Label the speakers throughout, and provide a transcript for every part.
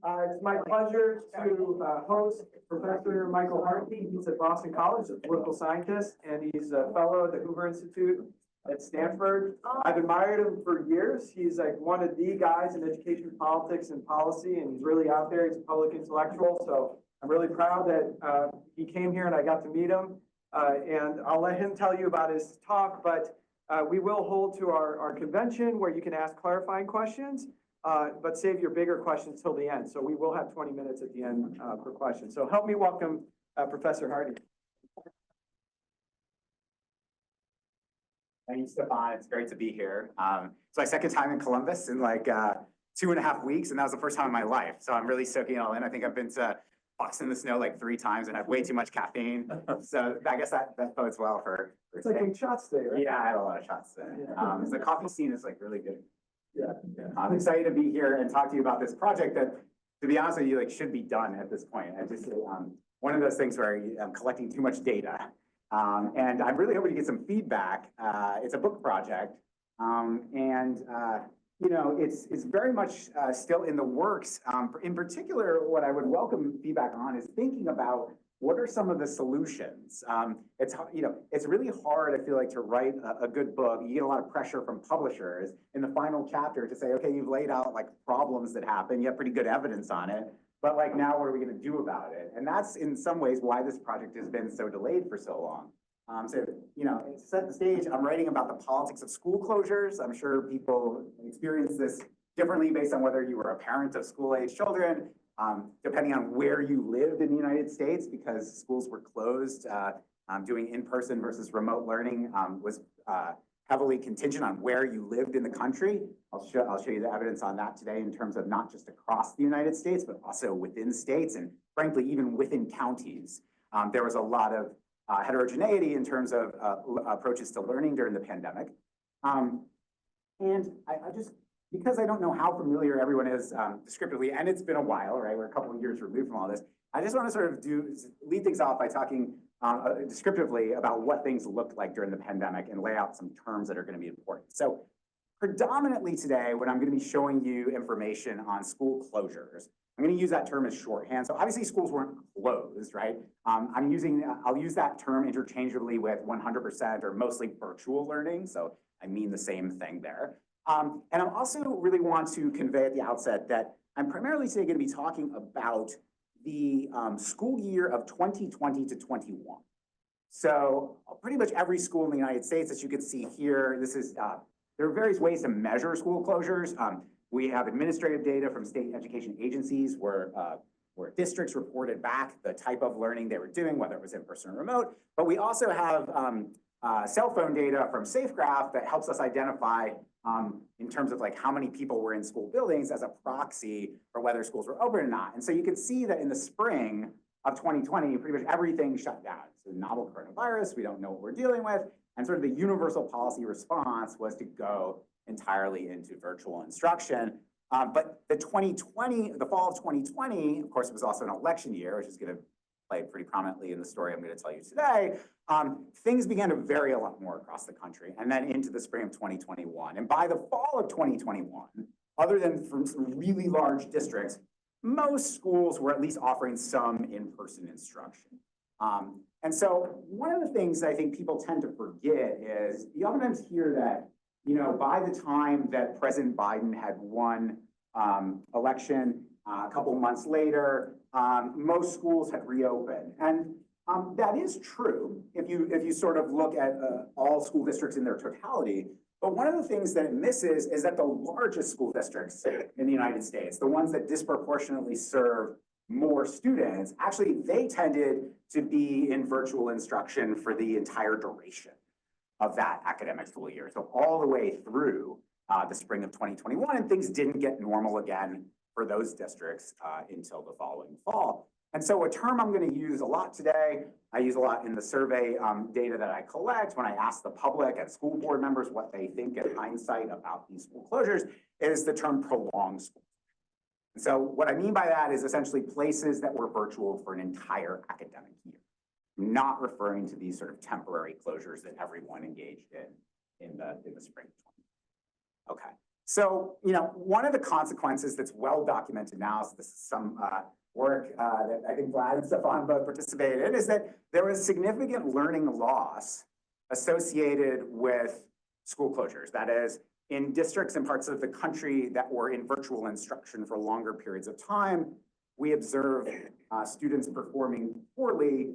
Speaker 1: It's my pleasure to host Professor Michael Hartney. He's at Boston College, a political scientist, and he's a fellow at the Hoover Institute at Stanford. I've admired him for years. He's like one of the guys in education, politics, and policy, and he's really out there. He's a public intellectual, so I'm really proud that he came here and I got to meet him. And I'll let him tell you about his talk, but we will hold to our convention where you can ask clarifying questions. But save your bigger questions till the end. So we will have 20 minutes at the end for questions. So help me welcome Professor Hartney.
Speaker 2: Thanks, Stefan. It's great to be here. It's my second time in Columbus in like 2.5 weeks, and that was the first time in my life. So I'm really soaking it all in. I think I've been to Boston in the snow like 3 times and had way too much caffeine. So I guess that bodes well for
Speaker 1: it's like in shots today, right?
Speaker 2: Yeah, I had a lot of shots today.
Speaker 1: Yeah.
Speaker 2: So the coffee scene is like really good.
Speaker 1: Yeah.
Speaker 2: I'm excited to be here and talk to you about this project that, to be honest with you, like should be done at this point. I just one of those things where I'm collecting too much data, and I'm really hoping to get some feedback. It's a book project, you know, it's very much still in the works. In particular, what I would welcome feedback on is thinking about what are some of the solutions. It's really hard, I feel like, to write a good book. You get a lot of pressure from publishers in the final chapter to say, okay, you've laid out like problems that happen, you have pretty good evidence on it, but like now what are we going to do about it? And that's in some ways why this project has been so delayed for so long. So, you know, to set the stage, I'm writing about the politics of school closures. I'm sure people experience this differently based on whether you were a parent of school-age children, depending on where you lived in the United States, because schools were closed. Doing in-person versus remote learning was heavily contingent on where you lived in the country. I'll show you the evidence on that today in terms of not just across the United States, but also within states and frankly, even within counties. There was a lot of heterogeneity in terms of approaches to learning during the pandemic. And I just, because I don't know how familiar everyone is descriptively, and it's been a while, right? We're a couple of years removed from all this. I just want to sort of lead things off by talking descriptively about what things looked like during the pandemic and lay out some terms that are going to be important. So predominantly today, when I'm going to be showing you information on school closures, I'm going to use that term as shorthand. So obviously schools weren't closed, right? I'll use that term interchangeably with 100% or mostly virtual learning. So I mean the same thing there. And I also really want to convey at the outset that I'm primarily today going to be talking about the school year of 2020 to 21. So pretty much every school in the United States, as you can see here, this is, there are various ways to measure school closures. We have administrative data from state education agencies where districts reported back the type of learning they were doing, whether it was in person or remote. But we also have cell phone data from SafeGraph that helps us identify in terms of like how many people were in school buildings as a proxy for whether schools were open or not. And so you can see that in the spring of 2020, pretty much everything shut down. So novel coronavirus, we don't know what we're dealing with. And sort of the universal policy response was to go entirely into virtual instruction. But the fall of 2020, of course, it was also an election year, which is going to play pretty prominently in the story I'm going to tell you today. Things began to vary a lot more across the country and then into the spring of 2021. And by the fall of 2021, other than from some really large districts, most schools were at least offering some in-person instruction. And so one of the things I think people tend to forget is you oftentimes hear that, you know, by the time that President Biden had won election, a couple months later, most schools had reopened. And that is true if you sort of look at all school districts in their totality. But one of the things that it misses is that the largest school districts in the United States, the ones that disproportionately serve more students, actually they tended to be in virtual instruction for the entire duration of that academic school year. So all the way through the spring of 2021, and things didn't get normal again for those districts until the following fall. And so a term I'm going to use a lot today, I use a lot in the survey data that I collect when I ask the public and school board members what they think in hindsight about these school closures, is the term prolonged school. And so what I mean by that is essentially places that were virtual for an entire academic year. I'm not referring to these sort of temporary closures that everyone engaged in the spring. Okay, So, one of the consequences that's well documented now, so this is some work that I think Vlad and Stefan both participated in, is that there was significant learning loss associated with school closures. That is, in districts and parts of the country that were in virtual instruction for longer periods of time, we observed students performing poorly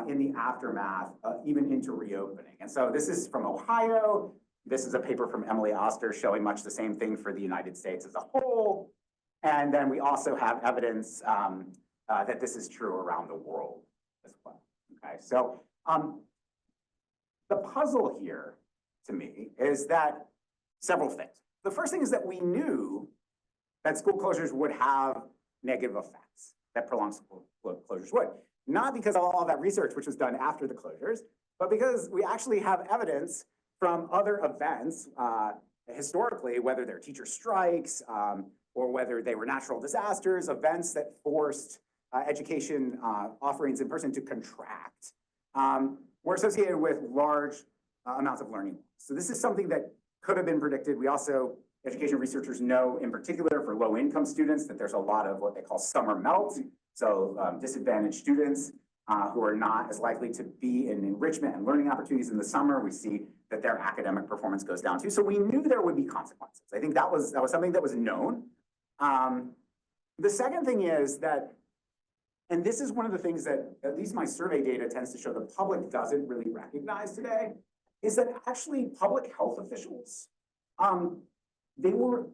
Speaker 2: in the aftermath, even into reopening. And so this is from Ohio. This is a paper from Emily Oster showing much the same thing for the United States as a whole. And then we also have evidence that this is true around the world as well. Okay, so the puzzle here to me is that several things. The first thing is that we knew that school closures would have negative effects, that prolonged school closures would. Not because of all that research which was done after the closures, but because we actually have evidence from other events, historically, whether they're teacher strikes or whether they were natural disasters, events that forced education offerings in person to contract, were associated with large amounts of learning. So this is something that could have been predicted. We also, education researchers know in particular for low income students that there's a lot of what they call summer melt. So disadvantaged students who are not as likely to be in enrichment and learning opportunities in the summer, we see that their academic performance goes down too. So we knew there would be consequences. I think that was something that was known. The second thing is that, and this is one of the things that at least my survey data tends to show the public doesn't really recognize today, is that actually public health officials, they were,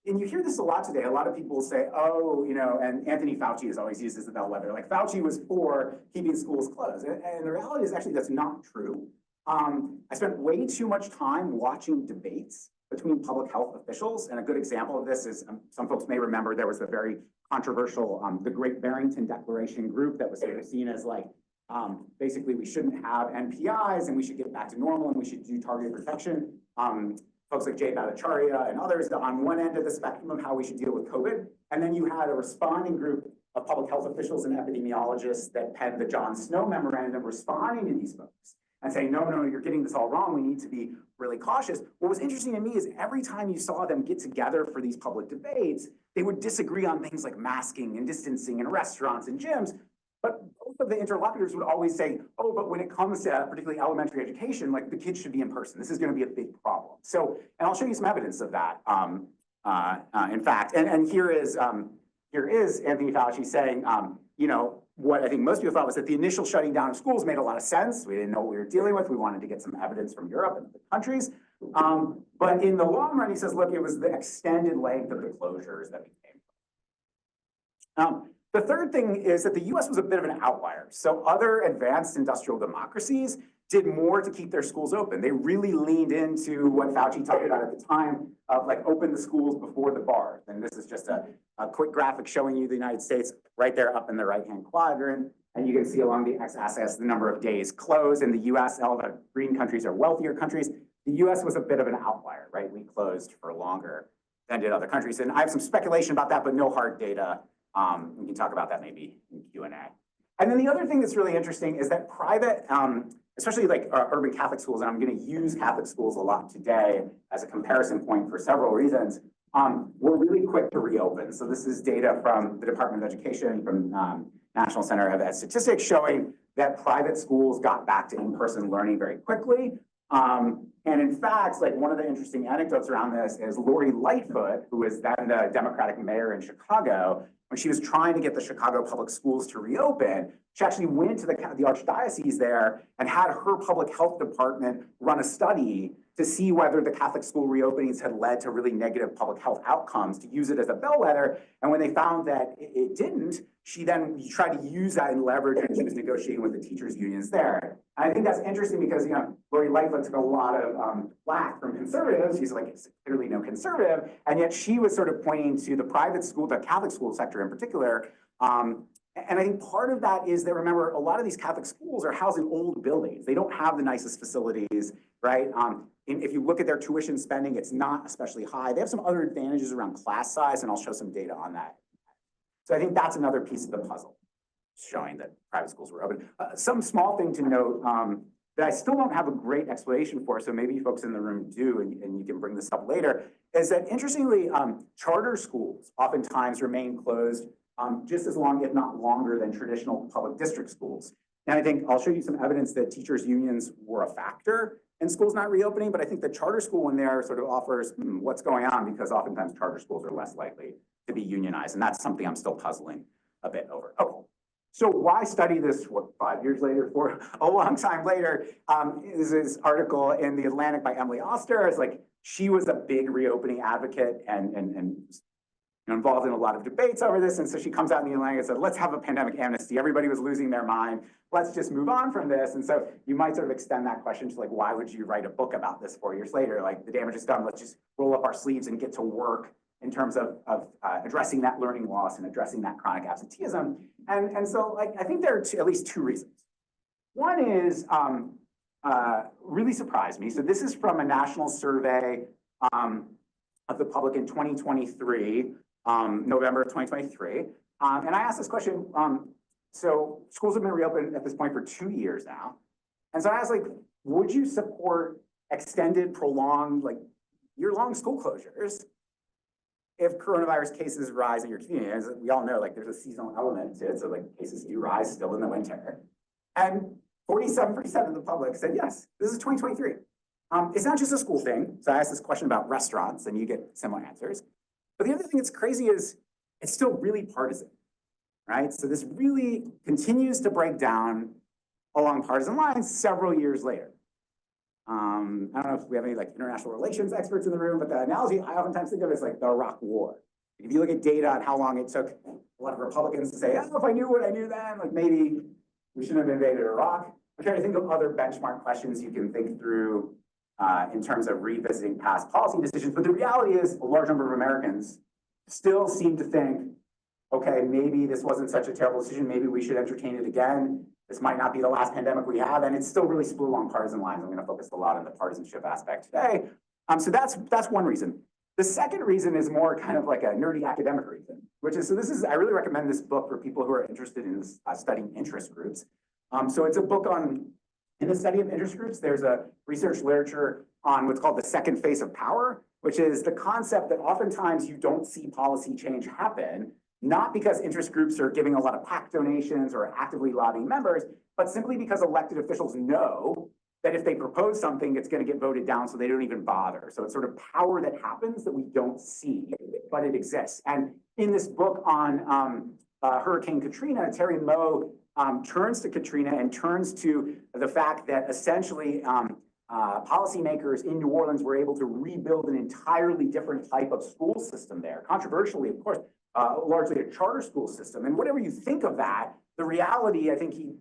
Speaker 2: and you hear this a lot today, a lot of people say, oh, and Anthony Fauci is always used as the bellwether, like Fauci was for keeping schools closed. And the reality is actually that's not true. I spent way too much time watching debates between public health officials. And a good example of this is, some folks may remember there was a very controversial, the Great Barrington Declaration group that was sort of seen as like, basically we shouldn't have NPIs and we should get back to normal and we should do targeted protection. Folks like Jay Bhattacharya and others on one end of the spectrum of how we should deal with COVID. And then you had a responding group of public health officials and epidemiologists that penned the John Snow memorandum responding to these folks and saying, no, you're getting this all wrong. We need to be really cautious. What was interesting to me is every time you saw them get together for these public debates, they would disagree on things like masking and distancing in restaurants and gyms. But both of the interlocutors would always say, oh, but when it comes to particularly elementary education, like the kids should be in person. This is going to be a big problem. So, and I'll show you some evidence of that. In fact, and here is Anthony Fauci saying, what I think most people thought was that the initial shutting down of schools made a lot of sense. We didn't know what we were dealing with. We wanted to get some evidence from Europe and other countries. But in the long run, he says, look, it was the extended length of the closures that we came from. The third thing is that the US was a bit of an outlier. So other advanced industrial democracies did more to keep their schools open. They really leaned into what Fauci talked about at the time of like open the schools before the bars. And this is just a quick graphic showing you the United States right there up in the right-hand quadrant. And you can see along the x-axis the number of days closed. In the US, all the green countries are wealthier countries. The US was a bit of an outlier, right? We closed for longer than did other countries. And I have some speculation about that, but no hard data. We can talk about that maybe in Q&A. And then the other thing that's really interesting is that private, especially like urban Catholic schools, and I'm going to use Catholic schools a lot today as a comparison point for several reasons, were really quick to reopen. So this is data from the Department of Education, from National Center of Statistics, showing that private schools got back to in-person learning very quickly. And in fact, like one of the interesting anecdotes around this is Lori Lightfoot, who is then the Democratic mayor in Chicago. When she was trying to get the Chicago public schools to reopen, she actually went to the archdiocese there and had her public health department run a study to see whether the Catholic school reopenings had led to really negative public health outcomes, to use it as a bellwether. And when they found that it didn't, she then tried to use that and leverage when she was negotiating with the teachers unions there. And I think that's interesting because, Lori Lightfoot took a lot of flack from conservatives. She's like, clearly no conservative. And yet she was sort of pointing to the private school, the Catholic school sector in particular. And I think part of that is that, remember, a lot of these Catholic schools are housing old buildings. They don't have the nicest facilities, right? If you look at their tuition spending, it's not especially high. They have some other advantages around class size, and I'll show some data on that. So I think that's another piece of the puzzle, showing that private schools were open. Some small thing to note that I still don't have a great explanation for, so maybe folks in the room do, and you can bring this up later, is that interestingly, charter schools oftentimes remain closed just as long, if not longer, than traditional public district schools. And I think I'll show you some evidence that teachers' unions were a factor in schools not reopening, but I think the charter school in there sort of offers what's going on, because oftentimes charter schools are less likely to be unionized, and that's something I'm still puzzling a bit over. Okay. So why study this, what, 5 years later, for a long time later, is this article in The Atlantic by Emily Oster. It's like, she was a big reopening advocate and involved in a lot of debates over this. And so she comes out in The Atlantic and said, let's have a pandemic amnesty. Everybody was losing their mind. Let's just move on from this. And so you might sort of extend that question to like, why would you write a book about this 4 years later? Like, the damage is done. Let's just roll up our sleeves and get to work in terms of addressing that learning loss and addressing that chronic absenteeism. And so like, I think there are at least two reasons. One is really surprised me. So this is from a national survey of the public in 2023, November of 2023. And I asked this question, so schools have been reopened at this point for 2 years now. And so I asked, like, would you support extended, prolonged, like year-long school closures if coronavirus cases rise in your community? As we all know, like, there's a seasonal element to it, so like cases do rise still in the winter. And 47% of the public said yes. This is 2023. It's not just a school thing. So I asked this question about restaurants, and you get similar answers. But the other thing that's crazy is it's still really partisan, right? So this really continues to break down along partisan lines several years later. I don't know if we have any like international relations experts in the room, but the analogy I oftentimes think of is like the Iraq War. If you look at data on how long it took a lot of Republicans to say, oh, if I knew what I knew then, like maybe we shouldn't have invaded Iraq. I'm trying to think of other benchmark questions you can think through in terms of revisiting past policy decisions. But the reality is a large number of Americans still seem to think, okay, maybe this wasn't such a terrible decision. Maybe we should entertain it again. This might not be the last pandemic we have, and it's still really split along partisan lines. I'm going to focus a lot on the partisanship aspect today. So that's one reason. The second reason is more kind of like a nerdy academic reason, which is, so this is, I really recommend this book for people who are interested in studying interest groups. So it's a book in the study of interest groups, there's a research literature on what's called the second phase of power, which is the concept that oftentimes you don't see policy change happen, not because interest groups are giving a lot of PAC donations or actively lobbying members, but simply because elected officials know that if they propose something, it's going to get voted down, so they don't even bother. So it's sort of power that happens that we don't see, but it exists. And in this book on Hurricane Katrina, Terry Moe turns to Katrina and turns to the fact that essentially policymakers in New Orleans were able to rebuild an entirely different type of school system there. Controversially, of course, largely a charter school system. And whatever you think of that, the reality I think he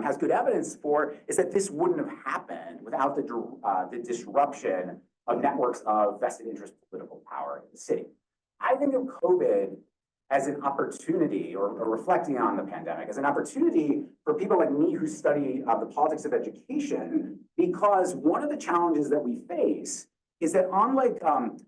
Speaker 2: has good evidence for is that this wouldn't have happened without the disruption of networks of vested interest political power in the city. I think of COVID as an opportunity, or reflecting on the pandemic, as an opportunity for people like me who study the politics of education, because one of the challenges that we face is that unlike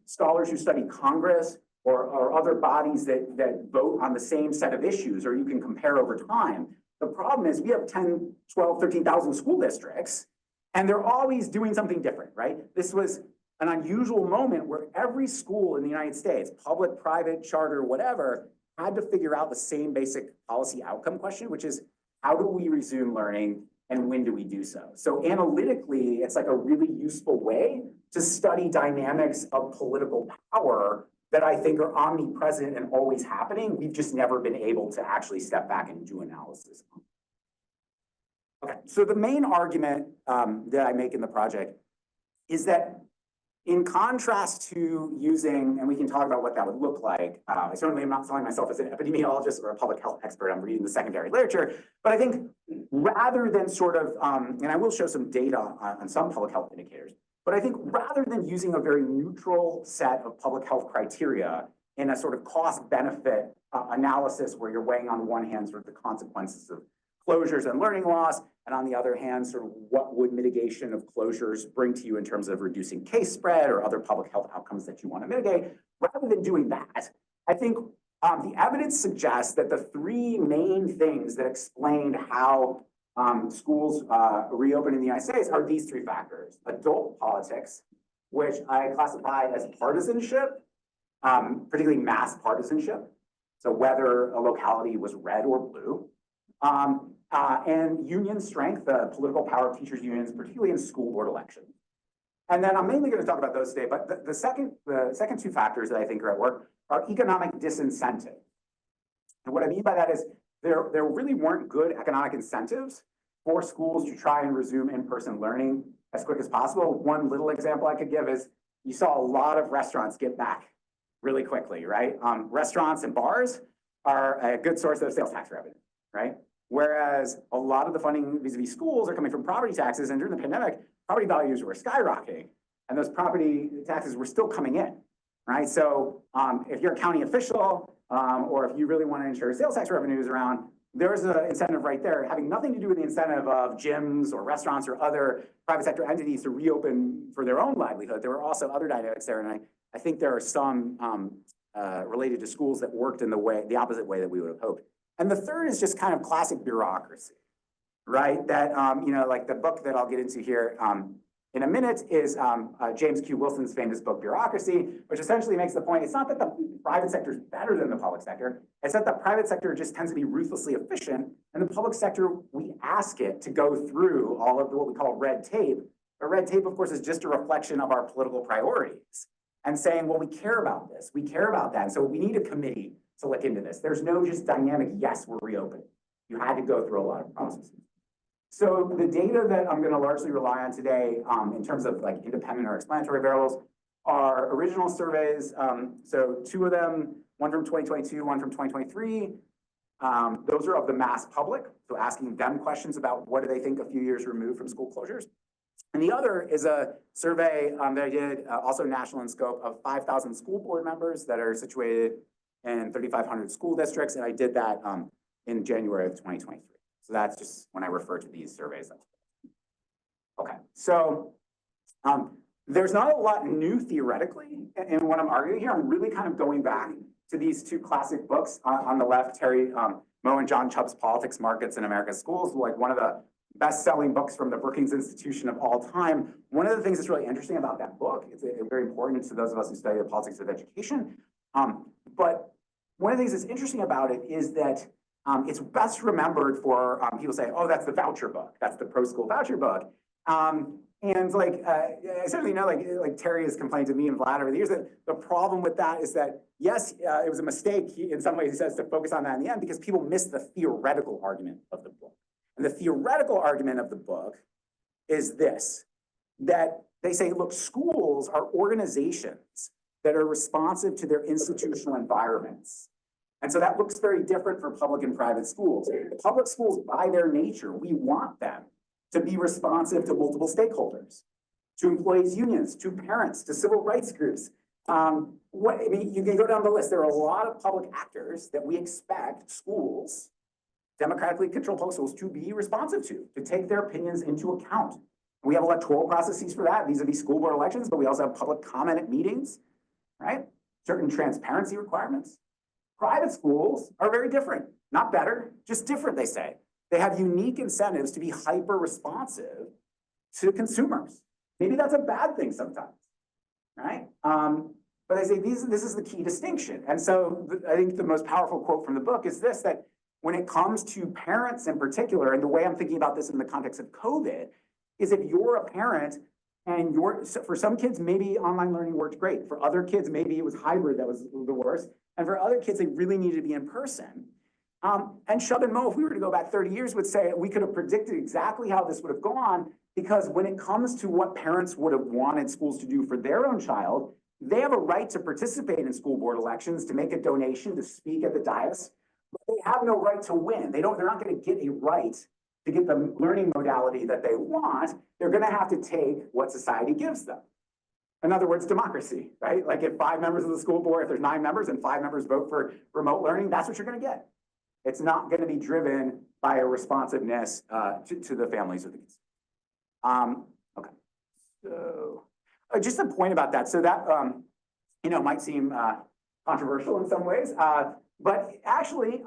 Speaker 2: scholars who study Congress or other bodies that vote on the same set of issues, or you can compare over time, the problem is we have 10, 12, 13,000 school districts, and they're always doing something different, right? This was an unusual moment where every school in the United States, public, private, charter, whatever, had to figure out the same basic policy outcome question, which is how do we resume learning and when do we do so? So analytically, it's like a really useful way to study dynamics of political power that I think are omnipresent and always happening. We've just never been able to actually step back and do analysis. Okay, so the main argument that I make in the project is that in contrast to using, and we can talk about what that would look like, I certainly am not selling myself as an epidemiologist or a public health expert. I'm reading the secondary literature, but I think rather than sort of, and I will show some data on some public health indicators, but I think rather than using a very neutral set of public health criteria in a sort of cost-benefit analysis where you're weighing on one hand sort of the consequences of closures and learning loss, and on the other hand, sort of what would mitigation of closures bring to you in terms of reducing case spread or other public health outcomes that you want to mitigate. Rather than doing that, I think the evidence suggests that the three main things that explained how schools reopen in the United States are these three factors: adult politics, which I classify as partisanship, particularly mass partisanship. So whether a locality was red or blue, and union strength, the political power of teachers' unions, particularly in school board elections. And then I'm mainly going to talk about those today, but the second two factors that I think are at work are economic disincentive. And what I mean by that is there really weren't good economic incentives for schools to try and resume in-person learning as quick as possible. One little example I could give is you saw a lot of restaurants get back really quickly, right? Restaurants and bars are a good source of sales tax revenue, right? Whereas a lot of the funding vis-a-vis schools are coming from property taxes, and during the pandemic, property values were skyrocketing, and those property taxes were still coming in, right? So if you're a county official, or if you really want to ensure sales tax revenues around, there's an incentive right there, having nothing to do with the incentive of gyms or restaurants or other private sector entities to reopen for their own livelihood. There were also other dynamics there, and I think there are some related to schools that worked in the opposite way that we would have hoped. And the third is just kind of classic bureaucracy, right? That, like the book that I'll get into here in a minute is James Q. Wilson's famous book, Bureaucracy, which essentially makes the point, it's not that the private sector is better than the public sector, it's that the private sector just tends to be ruthlessly efficient, and the public sector, we ask it to go through all of what we call red tape. But red tape, of course, is just a reflection of our political priorities and saying, well, we care about this, we care about that, so we need a committee to look into this. There's no just dynamic, yes, we're reopening. You had to go through a lot of processes. So the data that I'm going to largely rely on today in terms of like independent or explanatory variables are original surveys. So two of them, one from 2022, one from 2023. Those are of the mass public. So asking them questions about what do they think a few years removed from school closures. And the other is a survey that I did, also national in scope, of 5,000 school board members that are situated in 3,500 school districts. And I did that in January of 2023. So that's just when I refer to these surveys. Okay, so there's not a lot new theoretically in what I'm arguing here. I'm really kind of going back to these two classic books on the left, Terry Moe and John Chubb's Politics, Markets, and America's Schools, like one of the best-selling books from the Brookings Institution of all time. One of the things that's really interesting about that book, it's very important to those of us who study the politics of education, but one of the things that's interesting about it is that it's best remembered for people say, oh, that's the voucher book. That's the pro-school voucher book. And like, I certainly know like Terry has complained to me and Vlad over the years that the problem with that is that, yes, it was a mistake in some ways, he says, to focus on that in the end because people miss the theoretical argument of the book. And the theoretical argument of the book is this, that they say, look, schools are organizations that are responsive to their institutional environments. And so that looks very different for public and private schools. The public schools, by their nature, we want them to be responsive to multiple stakeholders, to employees' unions, to parents, to civil rights groups. You can go down the list. There are a lot of public actors that we expect schools, democratically controlled public schools, to be responsive to take their opinions into account. We have electoral processes for that, vis-a-vis school board elections, but we also have public comment at meetings, right? Certain transparency requirements. Private schools are very different, not better, just different, they say. They have unique incentives to be hyper-responsive to consumers. Maybe that's a bad thing sometimes, right? But I say this is the key distinction. And so I think the most powerful quote from the book is this, that when it comes to parents in particular, and the way I'm thinking about this in the context of COVID, is if you're a parent and for some kids, maybe online learning worked great. For other kids, maybe it was hybrid that was the worst. And for other kids, they really needed to be in person. And Shub and Mo, if we were to go back 30 years, would say we could have predicted exactly how this would have gone, because when it comes to what parents would have wanted schools to do for their own child, they have a right to participate in school board elections, to make a donation, to speak at the dais, but they have no right to win. They're not going to get a right to get the learning modality that they want. They're going to have to take what society gives them. In other words, democracy, right? Like if 5 members of the school board, if there's 9 members and 5 members vote for remote learning, that's what you're going to get. It's not going to be driven by a responsiveness to the families of the kids. Okay, so just a point about that. So that might seem controversial in some ways, but actually,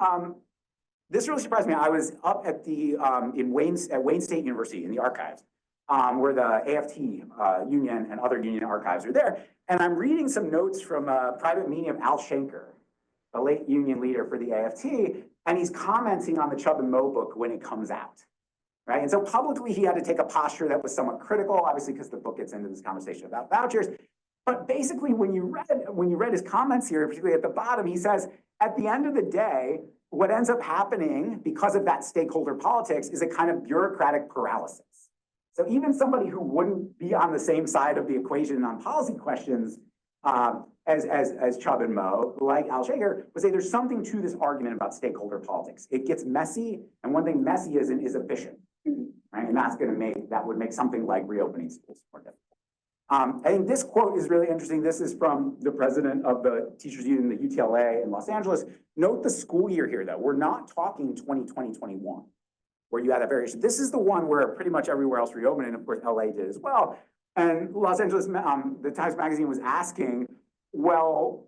Speaker 2: this really surprised me. I was up at the at Wayne State University in the archives, where the AFT union and other union archives are there. And I'm reading some notes from a private meeting of Al Shanker, the late union leader for the AFT, and he's commenting on the Chubb and Moe book when it comes out, right? And so publicly, he had to take a posture that was somewhat critical, obviously, because the book gets into this conversation about vouchers. But basically, when you read his comments here, particularly at the bottom, he says, at the end of the day, what ends up happening because of that stakeholder politics is a kind of bureaucratic paralysis. So even somebody who wouldn't be on the same side of the equation on policy questions as Chubb and Moe, like Al Shanker, would say there's something to this argument about stakeholder politics. It gets messy, and one thing messy isn't is efficient, right? And that would make something like reopening schools more difficult. I think this quote is really interesting. This is from the president of the teachers union, the UTLA in Los Angeles. Note the school year here, though. We're not talking 2020-21, where you had a variation. This is the one where pretty much everywhere else reopened, and of course, LA did as well. And Los Angeles, the Times Magazine was asking, well,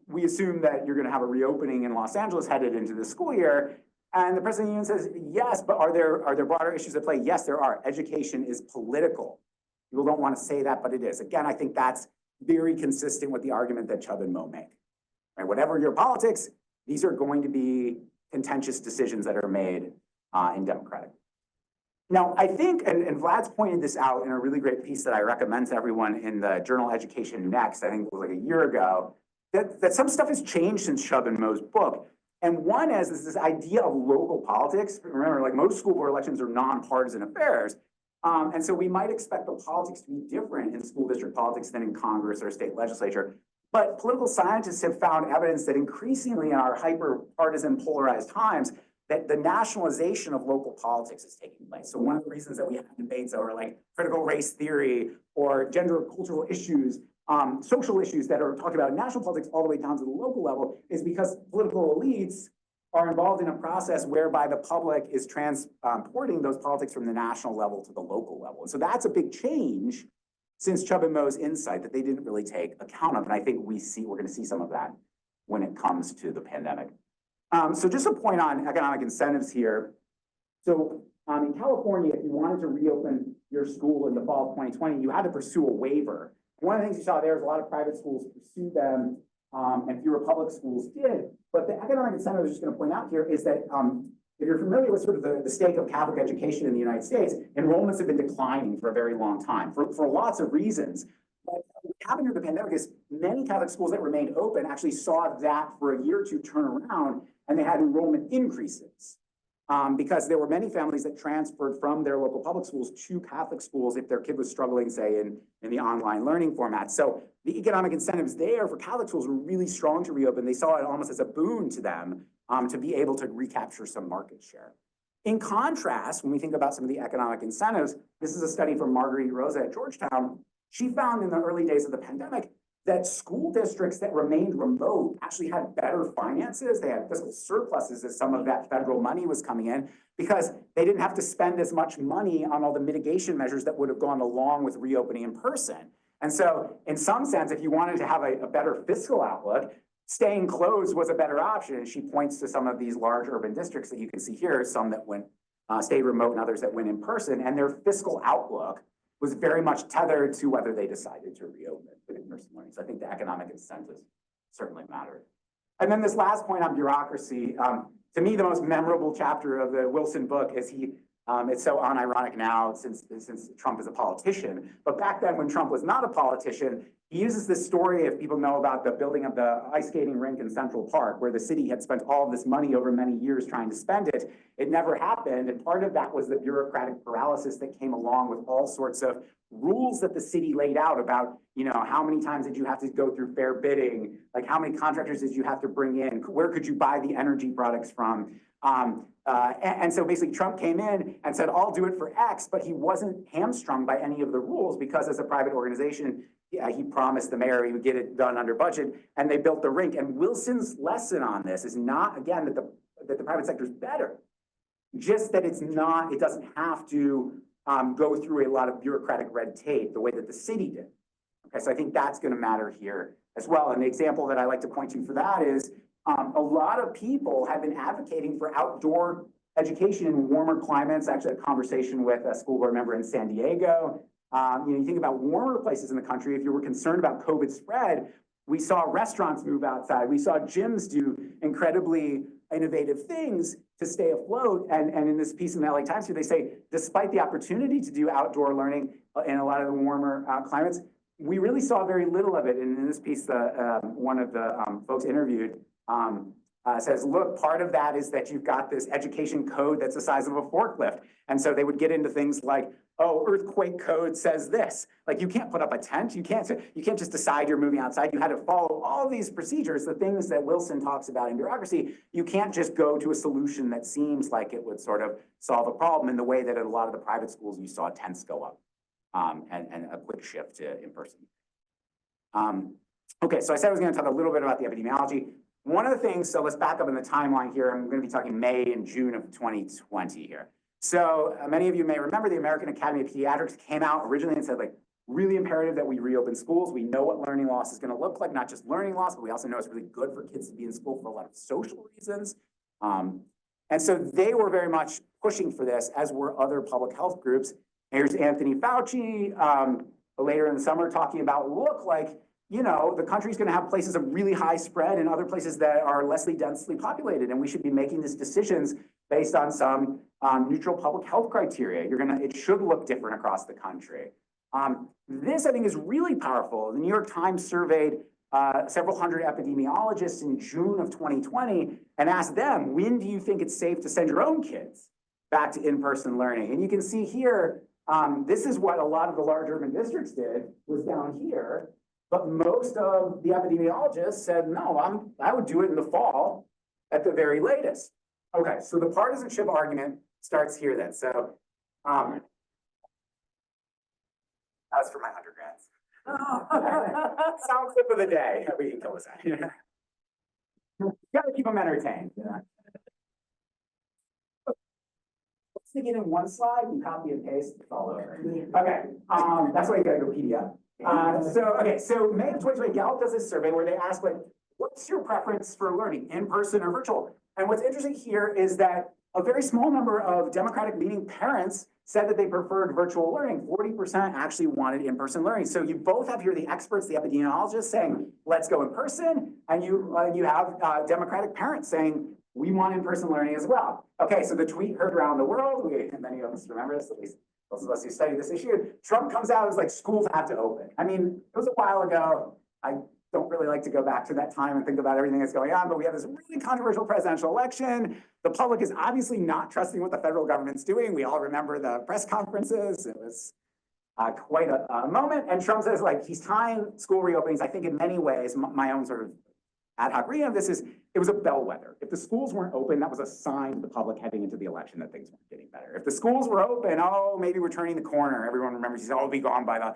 Speaker 2: we assume that you're going to have a reopening in Los Angeles headed into the school year. And the president of the union says, yes, but are there broader issues at play? Yes, there are. Education is political. People don't want to say that, but it is. Again, I think that's very consistent with the argument that Chubb and Moe make. Right? Whatever your politics, these are going to be contentious decisions that are made in democratic. Now, I think, and Vlad's pointed this out in a really great piece that I recommend to everyone in the journal Education Next, I think it was like a year ago, that some stuff has changed since Chubb and Moe's book. And one is this idea of local politics. Remember, like most school board elections are nonpartisan affairs. And so we might expect the politics to be different in school district politics than in Congress or state legislature. But political scientists have found evidence that increasingly in our hyper-partisan polarized times, that the nationalization of local politics is taking place. So one of the reasons that we have debates over like critical race theory or gender cultural issues, social issues that are talking about national politics all the way down to the local level is because political elites are involved in a process whereby the public is transporting those politics from the national level to the local level. And so that's a big change since Chubb and Moe's insight that they didn't really take account of. And I think we're going to see some of that when it comes to the pandemic. So just a point on economic incentives here. So in California, if you wanted to reopen your school in the fall of 2020, you had to pursue a waiver. One of the things you saw there is a lot of private schools pursued them, and fewer public schools did. But the economic incentive I was just going to point out here is that if you're familiar with sort of the state of Catholic education in the United States, enrollments have been declining for a very long time for lots of reasons. But what happened during the pandemic is many Catholic schools that remained open actually saw that for a year or two turn around, and they had enrollment increases because there were many families that transferred from their local public schools to Catholic schools if their kid was struggling, say, in the online learning format. So the economic incentives there for Catholic schools were really strong to reopen. They saw it almost as a boon to them to be able to recapture some market share. In contrast, when we think about some of the economic incentives, this is a study from Marguerite Rosa at Georgetown. She found in the early days of the pandemic that school districts that remained remote actually had better finances. They had fiscal surpluses as some of that federal money was coming in because they didn't have to spend as much money on all the mitigation measures that would have gone along with reopening in person. And so in some sense, if you wanted to have a better fiscal outlook, staying closed was a better option. And she points to some of these large urban districts that you can see here, some that went stayed remote and others that went in person, and their fiscal outlook was very much tethered to whether they decided to reopen with in-person learning. So I think the economic incentives certainly mattered. And then this last point on bureaucracy, to me, the most memorable chapter of the Wilson book is it's so unironic now since Trump is a politician, but back then when Trump was not a politician, he uses this story, if people know about the building of the ice skating rink in Central Park, where the city had spent all of this money over many years trying to spend it. It never happened. And part of that was the bureaucratic paralysis that came along with all sorts of rules that the city laid out about, how many times did you have to go through fair bidding? Like how many contractors did you have to bring in? Where could you buy the energy products from? And so basically Trump came in and said, I'll do it for X, but he wasn't hamstrung by any of the rules because as a private organization, he promised the mayor he would get it done under budget, and they built the rink. And Wilson's lesson on this is not, again, that the private sector is better, just that it doesn't have to go through a lot of bureaucratic red tape the way that the city did. Okay, so I think that's going to matter here as well. And the example that I like to point to for that is a lot of people have been advocating for outdoor education in warmer climates. I actually had a conversation with a school board member in San Diego. You think about warmer places in the country, if you were concerned about COVID spread, we saw restaurants move outside. We saw gyms do incredibly innovative things to stay afloat. And in this piece in the LA Times here, they say, despite the opportunity to do outdoor learning in a lot of the warmer climates, we really saw very little of it. And in this piece, one of the folks interviewed says, look, part of that is that you've got this education code that's the size of a forklift. And so they would get into things like, oh, earthquake code says this. Like, you can't put up a tent. You can't just decide you're moving outside. You had to follow all these procedures, the things that Wilson talks about in bureaucracy. You can't just go to a solution that seems like it would sort of solve a problem in the way that at a lot of the private schools you saw tents go up and a quick shift to in-person. Okay, so I said I was going to talk a little bit about the epidemiology. One of the things, so let's back up in the timeline here. I'm going to be talking May and June of 2020 here. So many of you may remember the American Academy of Pediatrics came out originally and said, like, really imperative that we reopen schools. We know what learning loss is going to look like, not just learning loss, but we also know it's really good for kids to be in school for a lot of social reasons. And so they were very much pushing for this, as were other public health groups. Here's Anthony Fauci later in the summer talking about, look, like, you know, the country's going to have places of really high spread and other places that are less densely populated, and we should be making these decisions based on some neutral public health criteria. It should look different across the country. This, I think, is really powerful. The New York Times surveyed several hundred epidemiologists in June of 2020 and asked them, when do you think it's safe to send your own kids back to in-person learning? And you can see here, this is what a lot of the large urban districts did, was down here. But most of the epidemiologists said, no, I would do it in the fall at the very latest. Okay, so the partisanship argument starts here then. So that's for my undergrads. Sound clip of the day. We can kill this out. You gotta keep them entertained. Let's take it in one slide and copy and paste. It's all over. Okay, that's why you gotta go PDF. So May of 2020, Gallup does this survey where they ask, like, what's your preference for learning, in person or virtual? And what's interesting here is that a very small number of Democratic-leaning parents said that they preferred virtual learning. 40% actually wanted in-person learning. So you both have here the experts, the epidemiologists saying, let's go in person. And you have Democratic parents saying, we want in-person learning as well. Okay, so the tweet heard around the world. Many of us remember this, at least those of us who study this issue. Trump comes out and is like, schools have to open. I mean, it was a while ago. I don't really like to go back to that time and think about everything that's going on, but we have this really controversial presidential election. The public is obviously not trusting what the federal government's doing. We all remember the press conferences. It was quite a moment. And Trump says, like, he's tying school reopenings. I think in many ways, my own sort of ad hoc reading of this is, it was a bellwether. If the schools weren't open, that was a sign to the public heading into the election that things weren't getting better. If the schools were open, oh, maybe we're turning the corner. Everyone remembers he said, oh, we'll be gone by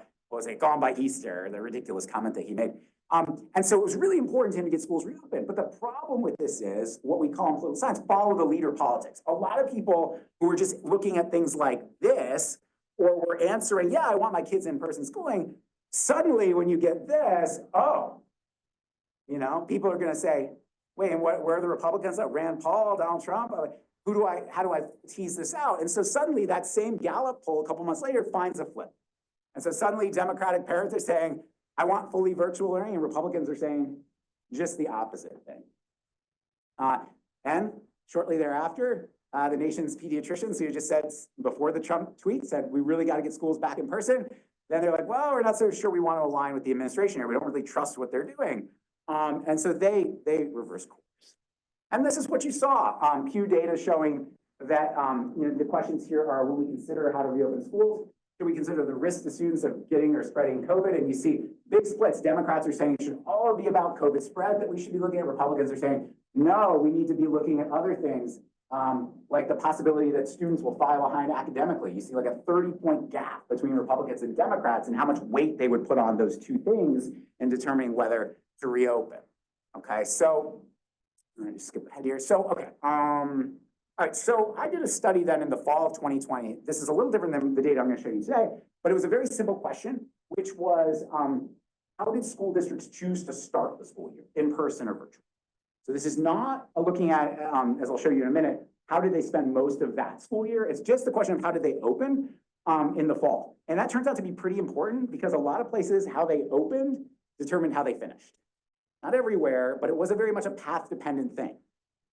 Speaker 2: gone by Easter, the ridiculous comment that he made. And so it was really important to him to get schools reopened. But the problem with this is what we call in political science, follow the leader politics. A lot of people who are just looking at things like this, or were answering, yeah, I want my kids in person schooling. Suddenly, when you get this, oh, you know, people are going to say, wait, and where are the Republicans? Rand Paul, Donald Trump? How do I tease this out? And so suddenly that same Gallup poll a couple months later finds a flip. And so suddenly Democratic parents are saying, I want fully virtual learning, and Republicans are saying just the opposite thing. And shortly thereafter, the nation's pediatricians who just said before the Trump tweet said, we really got to get schools back in person. Then they're like, well, we're not so sure we want to align with the administration here. We don't really trust what they're doing. And so they reverse course. And this is what you saw. Pew data showing that you know, the questions here are, will we consider how to reopen schools? Should we consider the risk to students of getting or spreading COVID? And you see big splits. Democrats are saying it should all be about COVID spread that we should be looking at. Republicans are saying, no, we need to be looking at other things, like the possibility that students will fall behind academically. You see like a 30-point gap between Republicans and Democrats and how much weight they would put on those two things in determining whether to reopen. Okay, so I'm gonna just skip ahead here. So, okay, all right, so I did a study then in the fall of 2020. This is a little different than the data I'm going to show you today, but it was a very simple question, which was, how did school districts choose to start the school year, in person or virtual? So this is not looking at, as I'll show you in a minute, how did they spend most of that school year? It's just the question of how did they open in the fall. And that turns out to be pretty important because a lot of places, how they opened determined how they finished. Not everywhere, but it was a very much a path-dependent thing,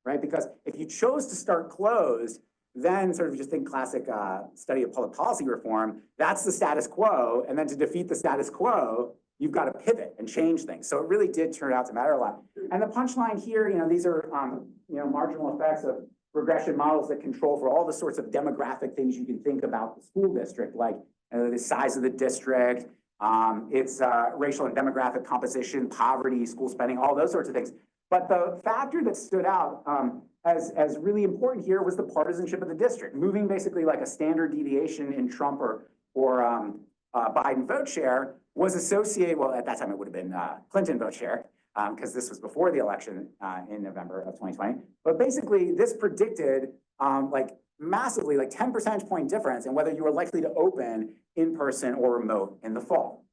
Speaker 2: right? Because if you chose to start closed, then sort of just think classic study of public policy reform, that's the status quo. And then to defeat the status quo, you've got to pivot and change things. So it really did turn out to matter a lot. And the punchline here, these are, marginal effects of regression models that control for all the sorts of demographic things you can think about the school district, like the size of the district, its racial and demographic composition, poverty, school spending, all those sorts of things. But the factor that stood out as really important here was the partisanship of the district, moving basically like a standard deviation in Trump or Biden vote share was associated, well, at that time it would have been Clinton vote share, because this was before the election in November of 2020. But basically, this predicted massively, 10 percentage point difference in whether you were likely to open in person or remote in the fall.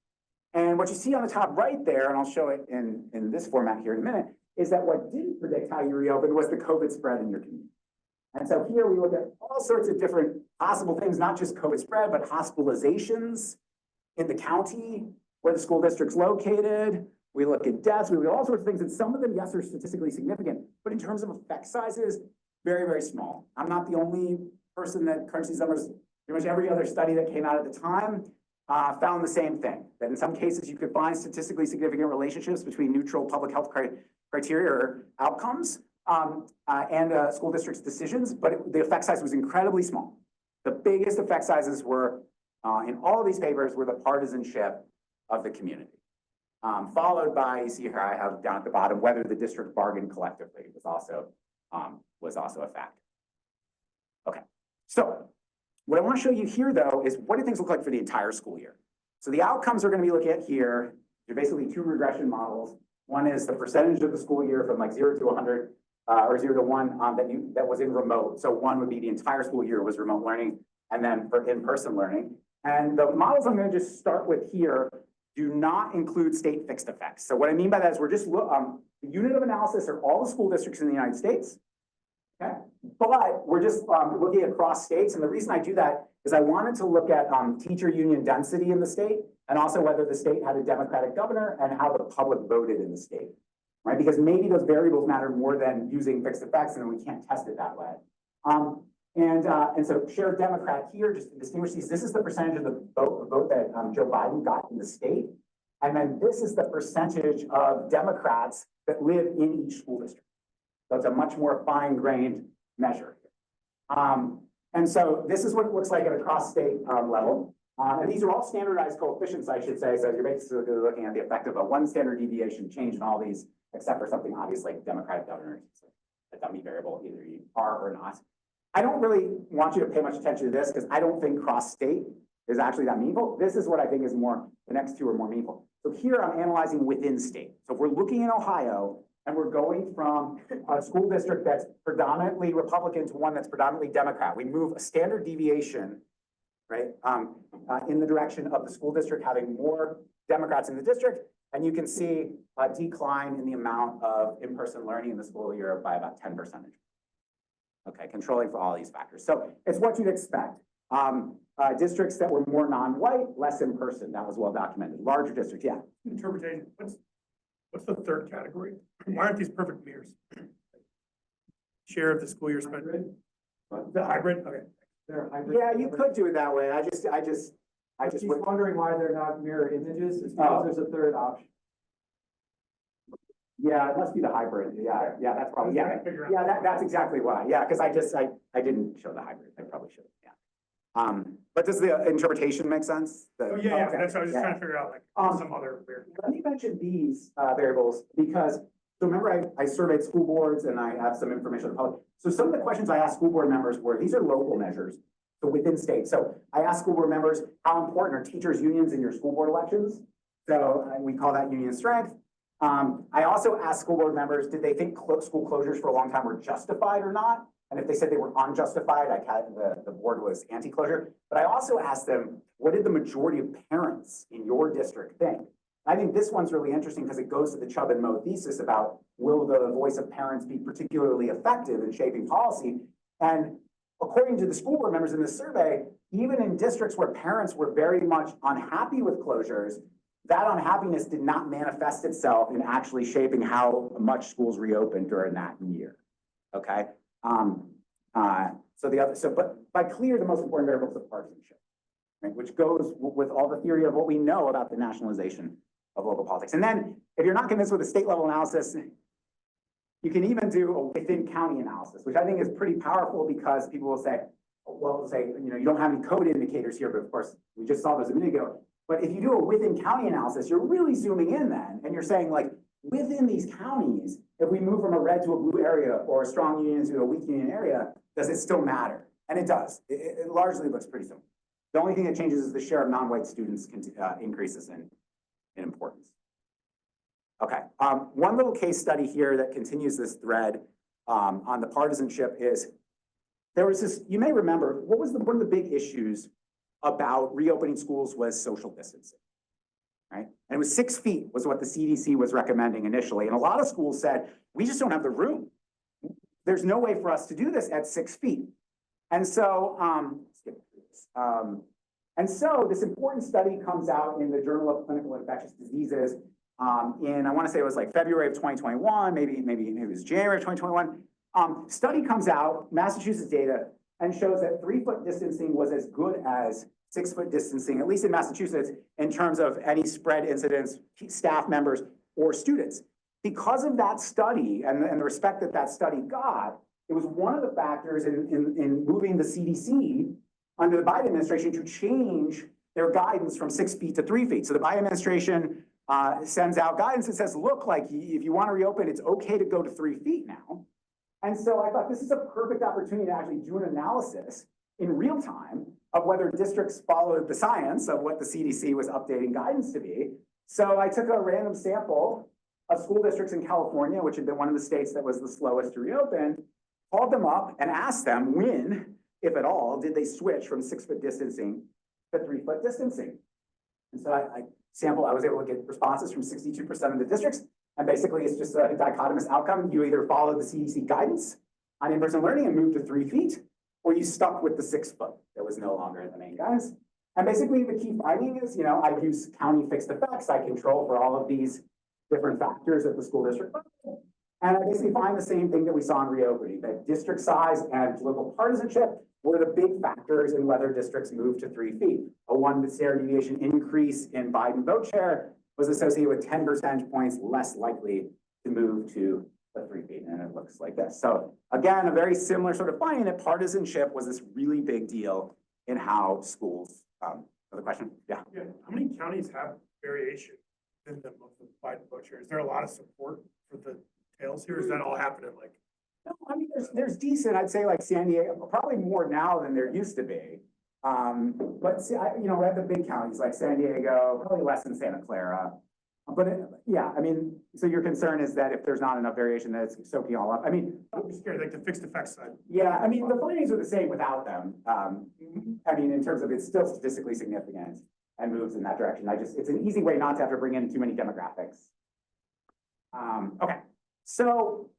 Speaker 2: And what you see on the top right there, and I'll show it in this format here in a minute, is that what didn't predict how you reopened was the COVID spread in your community. And so here we look at all sorts of different possible things, not just COVID spread, but hospitalizations in the county where the school district's located. We look at deaths, we look at all sorts of things, and some of them, yes, are statistically significant, but in terms of effect sizes, very, very small. I'm not the only person that crunched these numbers. Pretty much every other study that came out at the time found the same thing, that in some cases you could find statistically significant relationships between neutral public health criteria or outcomes and school district's decisions, but the effect size was incredibly small. The biggest effect sizes were, in all of these papers, were the partisanship of the community. Followed by, you see here I have down at the bottom, whether the district bargained collectively was also a fact. Okay, so what I want to show you here though is what do things look like for the entire school year? So the outcomes we're going to be looking at here are basically two regression models. One is the percentage of the school year from like 0 to 100 or 0 to 1 that was in remote. So one would be the entire school year was remote learning, and then for in-person learning. And the models I'm going to just start with here do not include state fixed effects. So what I mean by that is we're just the unit of analysis are all the school districts in the United States. Okay, but we're just looking across states, and the reason I do that is I wanted to look at teacher union density in the state, and also whether the state had a Democratic governor and how the public voted in the state, right? Because maybe those variables matter more than using fixed effects, and we can't test it that way. And so shared Democrat here, just to distinguish these, this is the percentage of the vote that Joe Biden got in the state, and then this is the percentage of Democrats that live in each school district. So it's a much more fine-grained measure. And so this is what it looks like at a cross-state level. And these are all standardized coefficients, I should say. So you're basically looking at the effect of a one standard deviation change in all these, except for something obvious like Democratic governors, a dummy variable, either you are or not. I don't really want you to pay much attention to this because I don't think cross-state is actually that meaningful. This is what I think is more, the next two are more meaningful. So here I'm analyzing within state. So if we're looking in Ohio, and we're going from a school district that's predominantly Republican to one that's predominantly Democrat. We move a standard deviation, right, in the direction of the school district having more Democrats in the district, and you can see a decline in the amount of in-person learning in the school year by about 10%. Okay, controlling for all these factors. So it's what you'd expect. Districts that were more non-white, less in-person, that was well documented. Larger districts, yeah.
Speaker 3: Interpretation, what's the third category? Why aren't these perfect mirrors? Share of the school year spent. The hybrid, okay.
Speaker 1: They're hybrid.
Speaker 2: Yeah, you could do it that way. I just
Speaker 1: She's wondering why they're not mirror images. It's because there's a third option.
Speaker 2: Yeah, it must be the hybrid. Yeah, that's probably, that's exactly why. Yeah, because I didn't show the hybrid. I probably should have, yeah. But does the interpretation make sense?
Speaker 3: Okay. That's what I was just trying to figure out, like some other weird.
Speaker 2: Let me mention these variables because, so remember I surveyed school boards and I have some information on the public. So some of the questions I asked school board members were, these are local measures, so within states. So I asked school board members, how important are teachers' unions in your school board elections? So we call that union strength. I also asked school board members, did they think school closures for a long time were justified or not? And if they said they were unjustified, the board was anti-closure. But I also asked them, what did the majority of parents in your district think? I think this one's really interesting because it goes to the Chubb and Moe thesis about will the voice of parents be particularly effective in shaping policy? And according to the school board members in this survey, even in districts where parents were very much unhappy with closures, that unhappiness did not manifest itself in actually shaping how much schools reopened during that year. Okay. But by clear, the most important variable is the partisanship, right? Which goes with all the theory of what we know about the nationalization of local politics. And then if you're not convinced with a state level analysis, you can even do a within county analysis, which I think is pretty powerful because people will say, well, you don't have any code indicators here, but of course we just saw those a minute ago. But if you do a within county analysis, you're really zooming in then, and you're saying like, within these counties, if we move from a red to a blue area or a strong union to a weak union area, does it still matter? And it does. It largely looks pretty similar. The only thing that changes is the share of non-white students increases in importance. Okay, one little case study here that continues this thread on the partisanship is, there was this, you may remember, one of the big issues about reopening schools was social distancing, right? And it was 6 feet was what the CDC was recommending initially. And a lot of schools said, we just don't have the room. There's no way for us to do this at 6 feet. And so, this important study comes out in the Journal of Clinical Infectious Diseases in, I want to say it was like February of 2021, maybe it was January of 2021. Study comes out, Massachusetts data, and shows that 3-foot distancing was as good as 6-foot distancing, at least in Massachusetts, in terms of any spread incidents, staff members, or students. Because of that study and the respect that that study got, it was one of the factors in moving the CDC under the Biden administration to change their guidance from 6 feet to 3 feet. So the Biden administration sends out guidance that says, look, like if you want to reopen, it's okay to go to 3 feet now. And so I thought this is a perfect opportunity to actually do an analysis in real time of whether districts followed the science of what the CDC was updating guidance to be. So I took a random sample of school districts in California, which had been one of the states that was the slowest to reopen, called them up and asked them when, if at all, did they switch from 6-foot distancing to 3-foot distancing. And so I was able to get responses from 62% of the districts. And basically it's just a dichotomous outcome. You either follow the CDC guidance on in-person learning and move to 3 feet, or you stuck with the 6 foot that was no longer in the main guidance. And basically the key finding is, I use county fixed effects. I control for all of these different factors at the school district level. And I basically find the same thing that we saw in reopening, that district size and political partisanship were the big factors in whether districts moved to 3 feet. A 1 standard deviation increase in Biden vote share was associated with 10 percentage points less likely to move to the 3 feet. And it looks like this. So again, a very similar sort of finding that partisanship was this really big deal in how schools, other question? Yeah.
Speaker 3: Yeah, how many counties have variation in them of the Biden vote share? Is there a lot of support for the tails here? Is that all happening like?
Speaker 2: No, I mean, there's decent, I'd say like San Diego, probably more now than there used to be. But see, we have the big counties like San Diego, probably less than Santa Clara. But yeah, I mean, so your concern is that if there's not enough variation, that it's soaking all up. I mean,
Speaker 3: I'm just scared, like the fixed effects side.
Speaker 2: yeah, I mean, the findings are the same without them. I mean, in terms of it's still statistically significant and moves in that direction. It's an easy way not to have to bring in too many demographics. Okay, so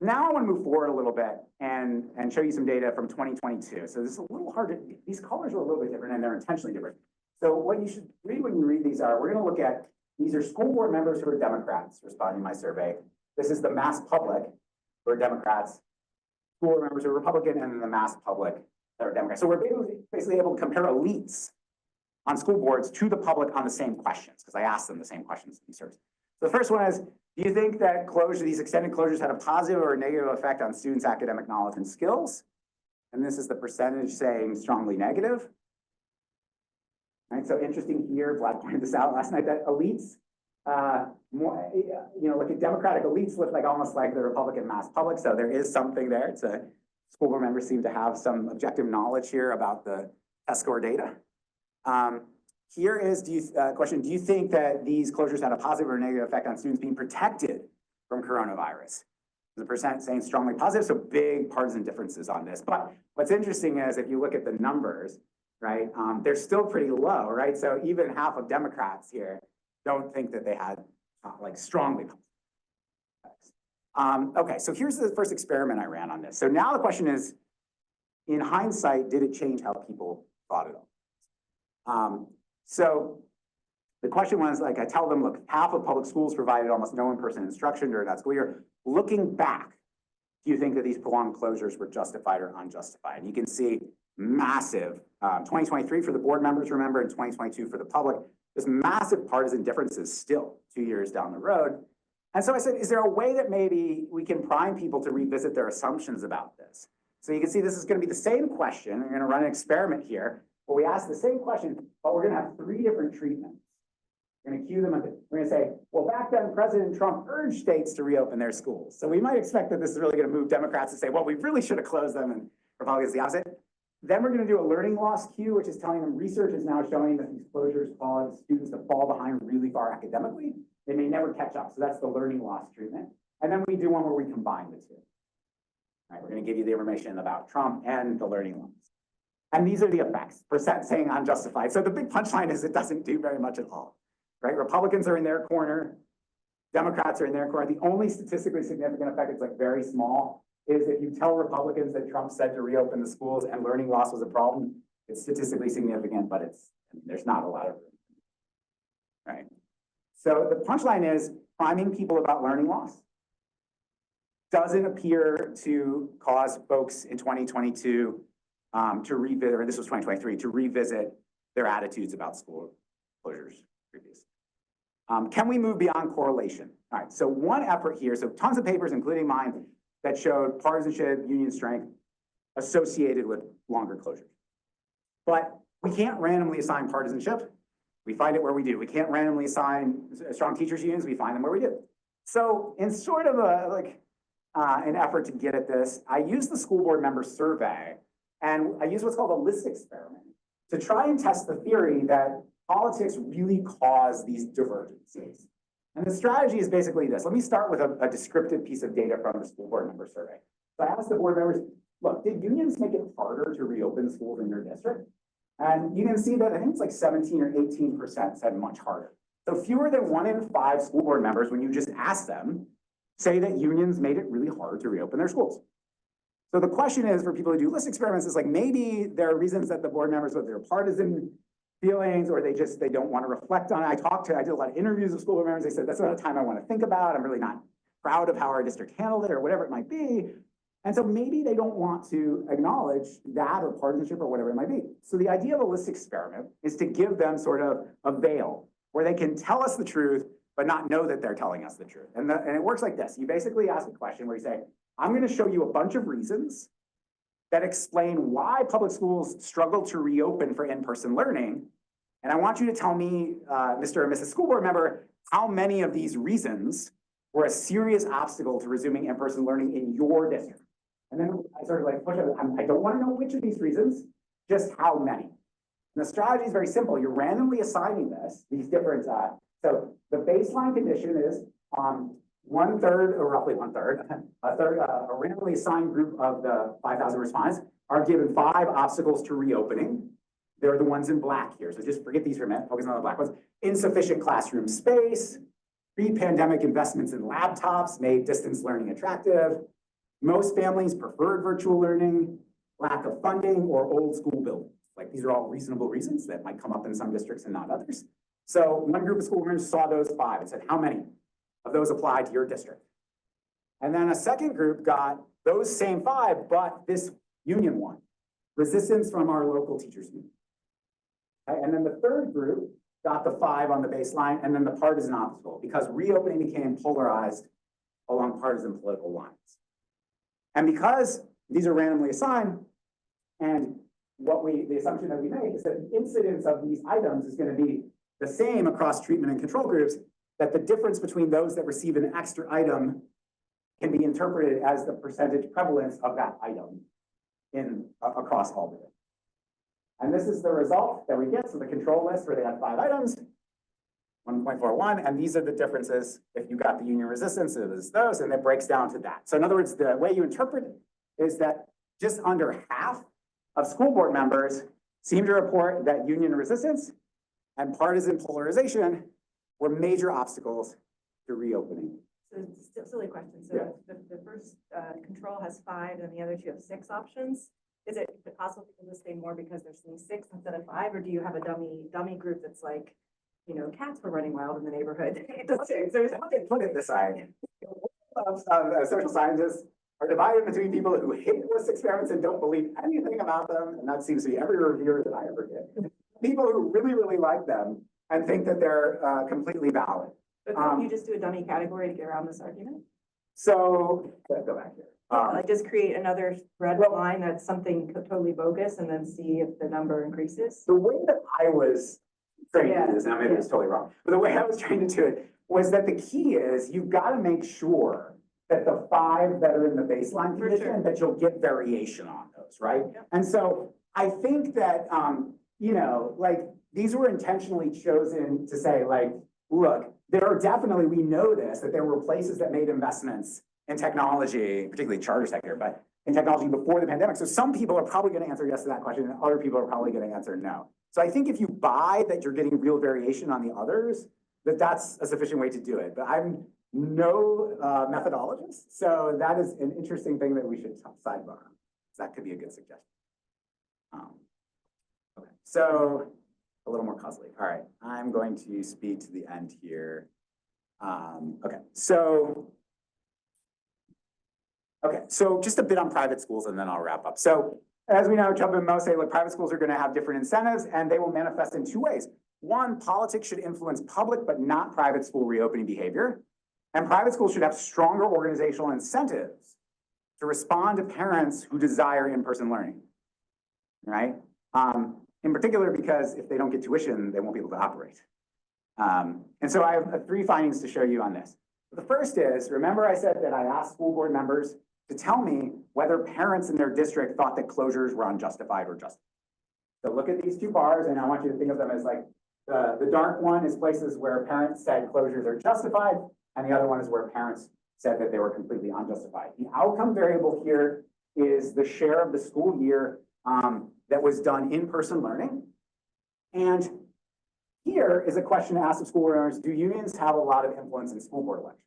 Speaker 2: now I want to move forward a little bit and show you some data from 2022. So this is a little hard to, these colors are a little bit different and they're intentionally different. So what you should read when you read these are, we're going to look at, these are school board members who are Democrats responding to my survey. This is the mass public who are Democrats, school board members who are Republican, and then the mass public that are Democrats. So we're basically able to compare elites on school boards to the public on the same questions, because I asked them the same questions in these surveys. So the first one is, do you think that these extended closures had a positive or a negative effect on students' academic knowledge and skills? And this is the percentage saying strongly negative. Right, so interesting here, Vlad pointed this out last night, that elites, look at Democratic elites look like almost like the Republican mass public. So there is something there. It's a school board members seem to have some objective knowledge here about the test score data. Here is question, do you think that these closures had a positive or negative effect on students being protected from coronavirus? The percent saying strongly positive, so big partisan differences on this. But what's interesting is if you look at the numbers, right, they're still pretty low, right? So even half of Democrats here don't think that they had like strongly positive effects. Okay, so here's the first experiment I ran on this. So now the question is, in hindsight, did it change how people thought it all? So the question was, like, I tell them, look, half of public schools provided almost no in-person instruction during that school year. Looking back, do you think that these prolonged closures were justified or unjustified? And you can see massive, 2023 for the board members, remember, and 2022 for the public, there's massive partisan differences still 2 years down the road. And so I said, is there a way that maybe we can prime people to revisit their assumptions about this? So you can see this is going to be the same question. We're going to run an experiment here where we ask the same question, but we're going to have 3 different treatments. We're going to cue them. We're going to say, well, back then, President Trump urged states to reopen their schools. So we might expect that this is really going to move Democrats to say, well, we really should have closed them, and Republicans the opposite. Then we're going to do a learning loss cue, which is telling them research is now showing that these closures cause students to fall behind really far academically. They may never catch up. So that's the learning loss treatment. And then we do one where we combine the two. All right, we're going to give you the information about Trump and the learning loss. And these are the effects, percent saying unjustified. So the big punchline is it doesn't do very much at all, right? Republicans are in their corner. Democrats are in their corner. The only statistically significant effect, it's like very small, is if you tell Republicans that Trump said to reopen the schools and learning loss was a problem, it's statistically significant, but there's not a lot of room. Right? So the punchline is priming people about learning loss doesn't appear to cause folks in 2022 to revisit, or this was 2023, to revisit their attitudes about school closures previously. Can we move beyond correlation? All right, so one effort here, so tons of papers, including mine, that showed partisanship, union strength associated with longer closures. But we can't randomly assign partisanship. We find it where we do. We can't randomly assign strong teachers unions. We find them where we do. So in sort of an effort to get at this, I used the school board member survey, and I used what's called a list experiment to try and test the theory that politics really cause these divergences. And the strategy is basically this. Let me start with a descriptive piece of data from the school board member survey. So I asked the board members, look, did unions make it harder to reopen schools in your district? And you can see that I think it's like 17 or 18% said much harder. So fewer than 1 in 5 school board members, when you just ask them, say that unions made it really hard to reopen their schools. So the question is for people who do list experiments is like, maybe there are reasons that the board members with their partisan feelings, or they don't want to reflect on it. I did a lot of interviews with school board members. They said, that's not a time I want to think about. I'm really not proud of how our district handled it or whatever it might be. And so maybe they don't want to acknowledge that or partisanship or whatever it might be. So the idea of a list experiment is to give them sort of a veil where they can tell us the truth, but not know that they're telling us the truth. And it works like this. You basically ask a question where you say, I'm going to show you a bunch of reasons that explain why public schools struggle to reopen for in-person learning. And I want you to tell me, Mr. or Mrs. School Board Member, how many of these reasons were a serious obstacle to resuming in-person learning in your district. And then I sort of like push it. I don't want to know which of these reasons, just how many. And the strategy is very simple. You're randomly assigning these different, so the baseline condition is 1/3, or roughly 1/3, a randomly assigned group of the 5,000 respondents are given 5 obstacles to reopening. They're the ones in black here. So just forget these for a minute, focus on the black ones. Insufficient classroom space, pre-pandemic investments in laptops made distance learning attractive. Most families preferred virtual learning, lack of funding, or old school buildings. Like these are all reasonable reasons that might come up in some districts and not others. So one group of school members saw those 5 and said, how many of those apply to your district? And then a second group got those same 5, but this union one, resistance from our local teachers union. Okay? And then the third group got the 5 on the baseline and then the partisan obstacle because reopening became polarized along partisan political lines. And because these are randomly assigned, and the assumption that we make is that the incidence of these items is going to be the same across treatment and control groups, that the difference between those that receive an extra item can be interpreted as the percentage prevalence of that item across all the. And this is the result that we get. So the control list where they have 5 items, 1.41, and these are the differences. If you got the union resistance, it is those, and it breaks down to that. So in other words, the way you interpret it is that just under half of school board members seem to report that union resistance and partisan polarization were major obstacles to reopening.
Speaker 4: So it's still a silly question. So
Speaker 2: Yeah.
Speaker 4: the first control has 5 and the other 2 have 6 options. Is it possible for people to stay more because there's only 6 instead of 5, or do you have a dummy group that's like, you know, cats were running wild in the neighborhood?
Speaker 2: Put it this way. Social scientists are divided between people who hate those experiments and don't believe anything about them, and that seems to be every reviewer that I ever get. People who really, really like them and think that they're completely valid.
Speaker 4: But couldn't you just do a dummy category to get around this argument?
Speaker 2: So, let's go back here.
Speaker 4: Like just create another red
Speaker 2: well-
Speaker 4: line that's something totally bogus and then see if the number increases?
Speaker 2: The way that I was trained to do this, now maybe
Speaker 4: Yeah.
Speaker 2: it's totally wrong, but the way I was trained to do it was that the key is you've got to make sure that the 5 that are in the baseline
Speaker 4: For
Speaker 2: condition,
Speaker 4: sure.
Speaker 2: that you'll get variation on those, right?
Speaker 4: Yep.
Speaker 2: And so I think that, you know, like, these were intentionally chosen to say, like, look, there are definitely, we know this, that there were places that made investments in technology, particularly charter sector, but in technology before the pandemic. So some people are probably going to answer yes to that question, and other people are probably going to answer no. So I think if you buy that you're getting real variation on the others, that's a sufficient way to do it. But I'm no methodologist, so that is an interesting thing that we should sidebar on. That could be a good suggestion. Okay, so a little more costly. All right, I'm going to speed to the end here. Okay, so just a bit on private schools and then I'll wrap up. So as we know, Chubb and Mo say, look, private schools are going to have different incentives and they will manifest in 2 ways. One, politics should influence public but not private school reopening behavior. And private schools should have stronger organizational incentives to respond to parents who desire in-person learning, right? In particular, because if they don't get tuition, they won't be able to operate. And so I have 3 findings to show you on this. The first is, remember I said that I asked school board members to tell me whether parents in their district thought that closures were unjustified or justified. So look at these 2 bars, and I want you to think of them as like, the dark one is places where parents said closures are justified, and the other one is where parents said that they were completely unjustified. The outcome variable here is the share of the school year that was done in-person learning. And here is a question to ask of school board members: do unions have a lot of influence in school board elections?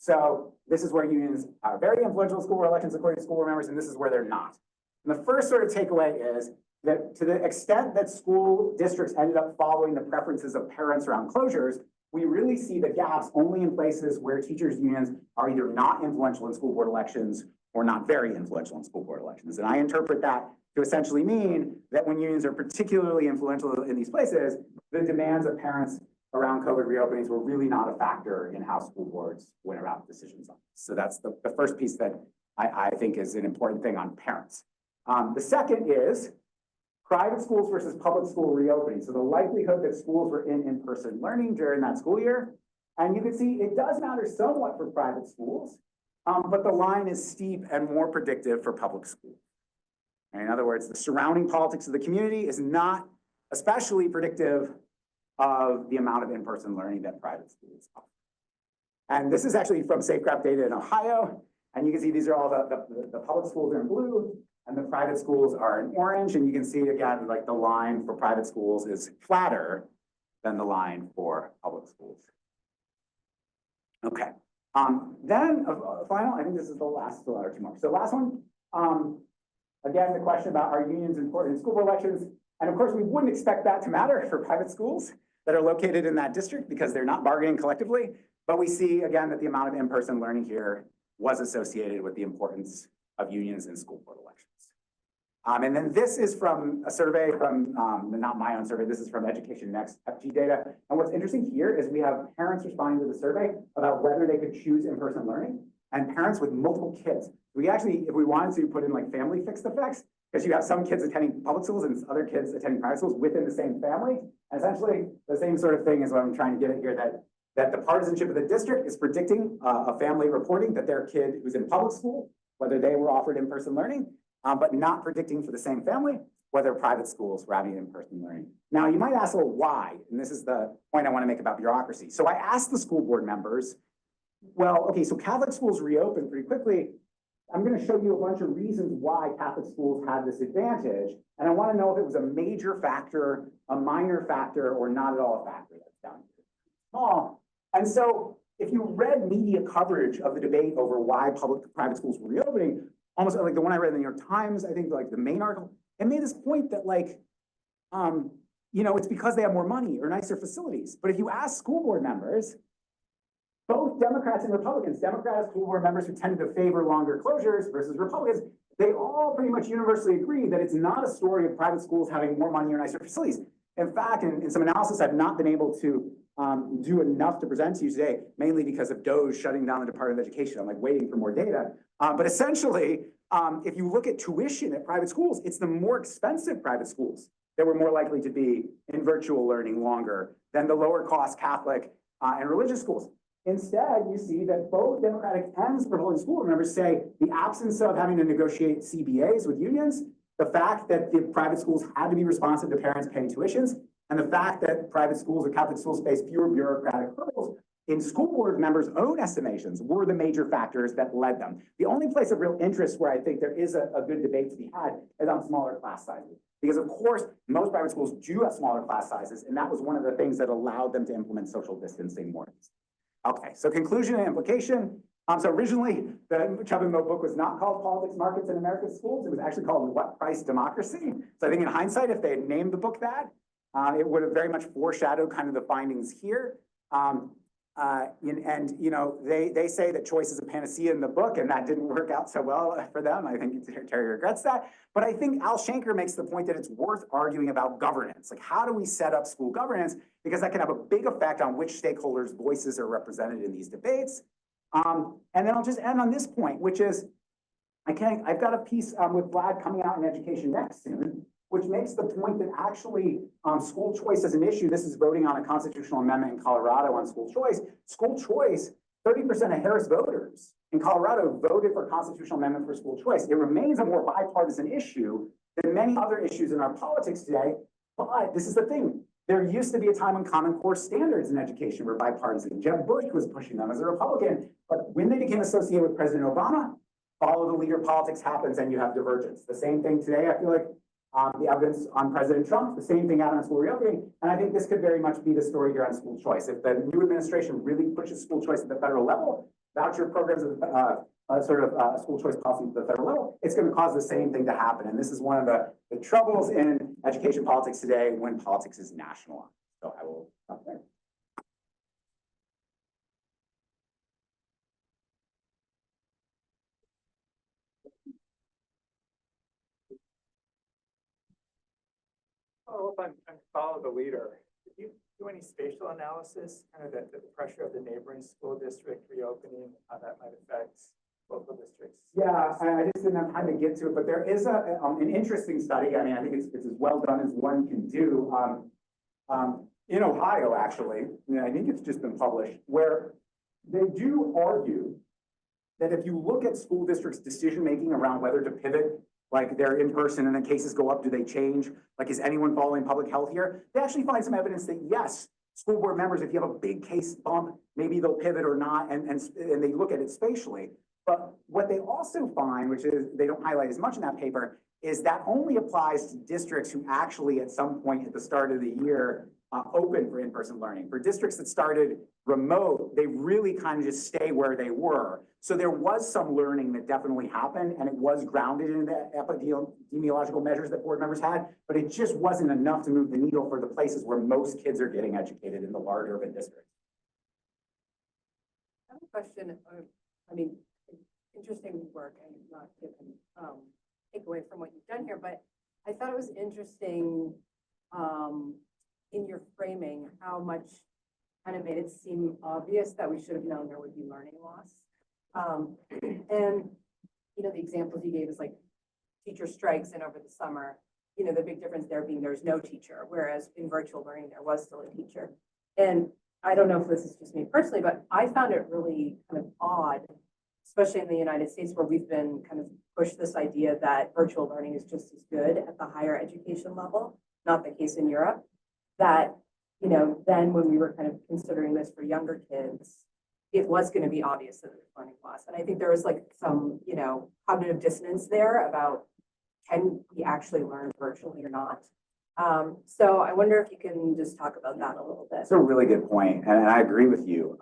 Speaker 2: So this is where unions are very influential in school board elections according to school board members, and this is where they're not. And the first sort of takeaway is that to the extent that school districts ended up following the preferences of parents around closures, we really see the gaps only in places where teachers' unions are either not influential in school board elections or not very influential in school board elections. And I interpret that to essentially mean that when unions are particularly influential in these places, the demands of parents around COVID reopenings were really not a factor in how school boards went about decisions on this. So that's the first piece that I think is an important thing on parents. The second is private schools versus public school reopening. So the likelihood that schools were in in-person learning during that school year. And you can see it does matter somewhat for private schools, but the line is steep and more predictive for public schools. And in other words, the surrounding politics of the community is not especially predictive of the amount of in-person learning that private schools offer. And this is actually from SafeGraph data in Ohio. And you can see these are all the public schools are in blue and the private schools are in orange. And you can see again, like the line for private schools is flatter than the line for public schools. Okay. Then final, I think this is the last or 2 more. So last one, again, the question about are unions important in school board elections? And of course, we wouldn't expect that to matter for private schools that are located in that district because they're not bargaining collectively. But we see again that the amount of in-person learning here was associated with the importance of unions in school board elections. And then this is from a survey from, not my own survey, this is from Education Next FG data. And what's interesting here is we have parents responding to the survey about whether they could choose in-person learning, and parents with multiple kids. We actually, if we wanted to put in like family fixed effects, because you have some kids attending public schools and other kids attending private schools within the same family. And essentially, the same sort of thing is what I'm trying to get at here, that the partisanship of the district is predicting a family reporting that their kid who's in public school, whether they were offered in-person learning, but not predicting for the same family, whether private schools were having in-person learning. Now, you might ask, well, why? And this is the point I want to make about bureaucracy. So I asked the school board members, well, okay, so Catholic schools reopened pretty quickly. I'm going to show you a bunch of reasons why Catholic schools had this advantage. And I want to know if it was a major factor, a minor factor, or not at all a factor. That's down here. Small. And so if you read media coverage of the debate over why private schools were reopening, almost like the one I read in the New York Times, I think like the main article, it made this point that like, it's because they have more money or nicer facilities. But if you ask school board members, both Democrats and Republicans, Democratic school board members who tended to favor longer closures versus Republicans, they all pretty much universally agree that it's not a story of private schools having more money or nicer facilities. In fact, in some analysis, I've not been able to do enough to present to you today, mainly because of DOGE shutting down the Department of Education. I'm like waiting for more data. But essentially, if you look at tuition at private schools, it's the more expensive private schools that were more likely to be in virtual learning longer than the lower cost Catholic and religious schools. Instead, you see that both Democratic and Republican school board members say the absence of having to negotiate CBAs with unions, the fact that the private schools had to be responsive to parents paying tuitions, and the fact that private schools or Catholic schools face fewer bureaucratic hurdles in school board members' own estimations were the major factors that led them. The only place of real interest where I think there is a good debate to be had is on smaller class sizes. Because of course, most private schools do have smaller class sizes, and that was one of the things that allowed them to implement social distancing more. Okay, so conclusion and implication. So originally, the Chubb and Moe book was not called Politics, Markets, and American Schools. It was actually called What Price Democracy? So I think in hindsight, if they had named the book that, it would have very much foreshadowed kind of the findings here. They say that choice is a panacea in the book, and that didn't work out so well for them. I think Terry regrets that. But I think Al Shanker makes the point that it's worth arguing about governance. Like, how do we set up school governance? Because that can have a big effect on which stakeholders' voices are represented in these debates. And then I'll just end on this point, which is, I've got a piece with Vlad coming out in Education Next soon, which makes the point that actually school choice is an issue. This is voting on a constitutional amendment in Colorado on school choice. School choice, 30% of Harris voters in Colorado voted for a constitutional amendment for school choice. It remains a more bipartisan issue than many other issues in our politics today. But this is the thing. There used to be a time when Common Core standards in education were bipartisan. Jeb Bush was pushing them as a Republican. But when they became associated with President Obama, follow the leader politics happens and you have divergence. The same thing today, I feel like the evidence on President Trump, the same thing out on school reopening. And I think this could very much be the story here on school choice. If the new administration really pushes school choice at the federal level, voucher programs school choice policy at the federal level, it's going to cause the same thing to happen. And this is one of the troubles in education politics today when politics is nationalized. So I will stop there.
Speaker 1: Oh, if I'm follow the leader. Did you do any spatial analysis, kind of the pressure of the neighboring school district reopening, how that might affect local districts?
Speaker 2: Yeah, I just didn't have time to get to it, but there is an interesting study. I mean, I think it's as well done as one can do. In Ohio, actually, I think it's just been published, where they do argue that if you look at school districts' decision-making around whether to pivot, like they're in person and then cases go up, do they change? Like, is anyone following public health here? They actually find some evidence that yes, school board members, if you have a big case bump, maybe they'll pivot or not, and they look at it spatially. But what they also find, which is they don't highlight as much in that paper, is that only applies to districts who actually at some point at the start of the year open for in-person learning. For districts that started remote, they really kind of just stay where they were. So there was some learning that definitely happened, and it was grounded in the epidemiological measures that board members had, but it just wasn't enough to move the needle for the places where most kids are getting educated in the large urban districts.
Speaker 4: I have a question. I mean, interesting work and not taking take away from what you've done here, but I thought it was interesting in your framing how much kind of made it seem obvious that we should have known there would be learning loss. And the examples you gave is like teacher strikes and over the summer, the big difference there being there's no teacher, whereas in virtual learning there was still a teacher. And I don't know if this is just me personally, but I found it really kind of odd, especially in the United States, where we've been kind of pushed this idea that virtual learning is just as good at the higher education level, not the case in Europe, that, then when we were kind of considering this for younger kids, it was going to be obvious that there's learning loss. And I think there was like some, cognitive dissonance there about can we actually learn virtually or not? So I wonder if you can just talk about that a little bit.
Speaker 2: That's a really good point, and I agree with you.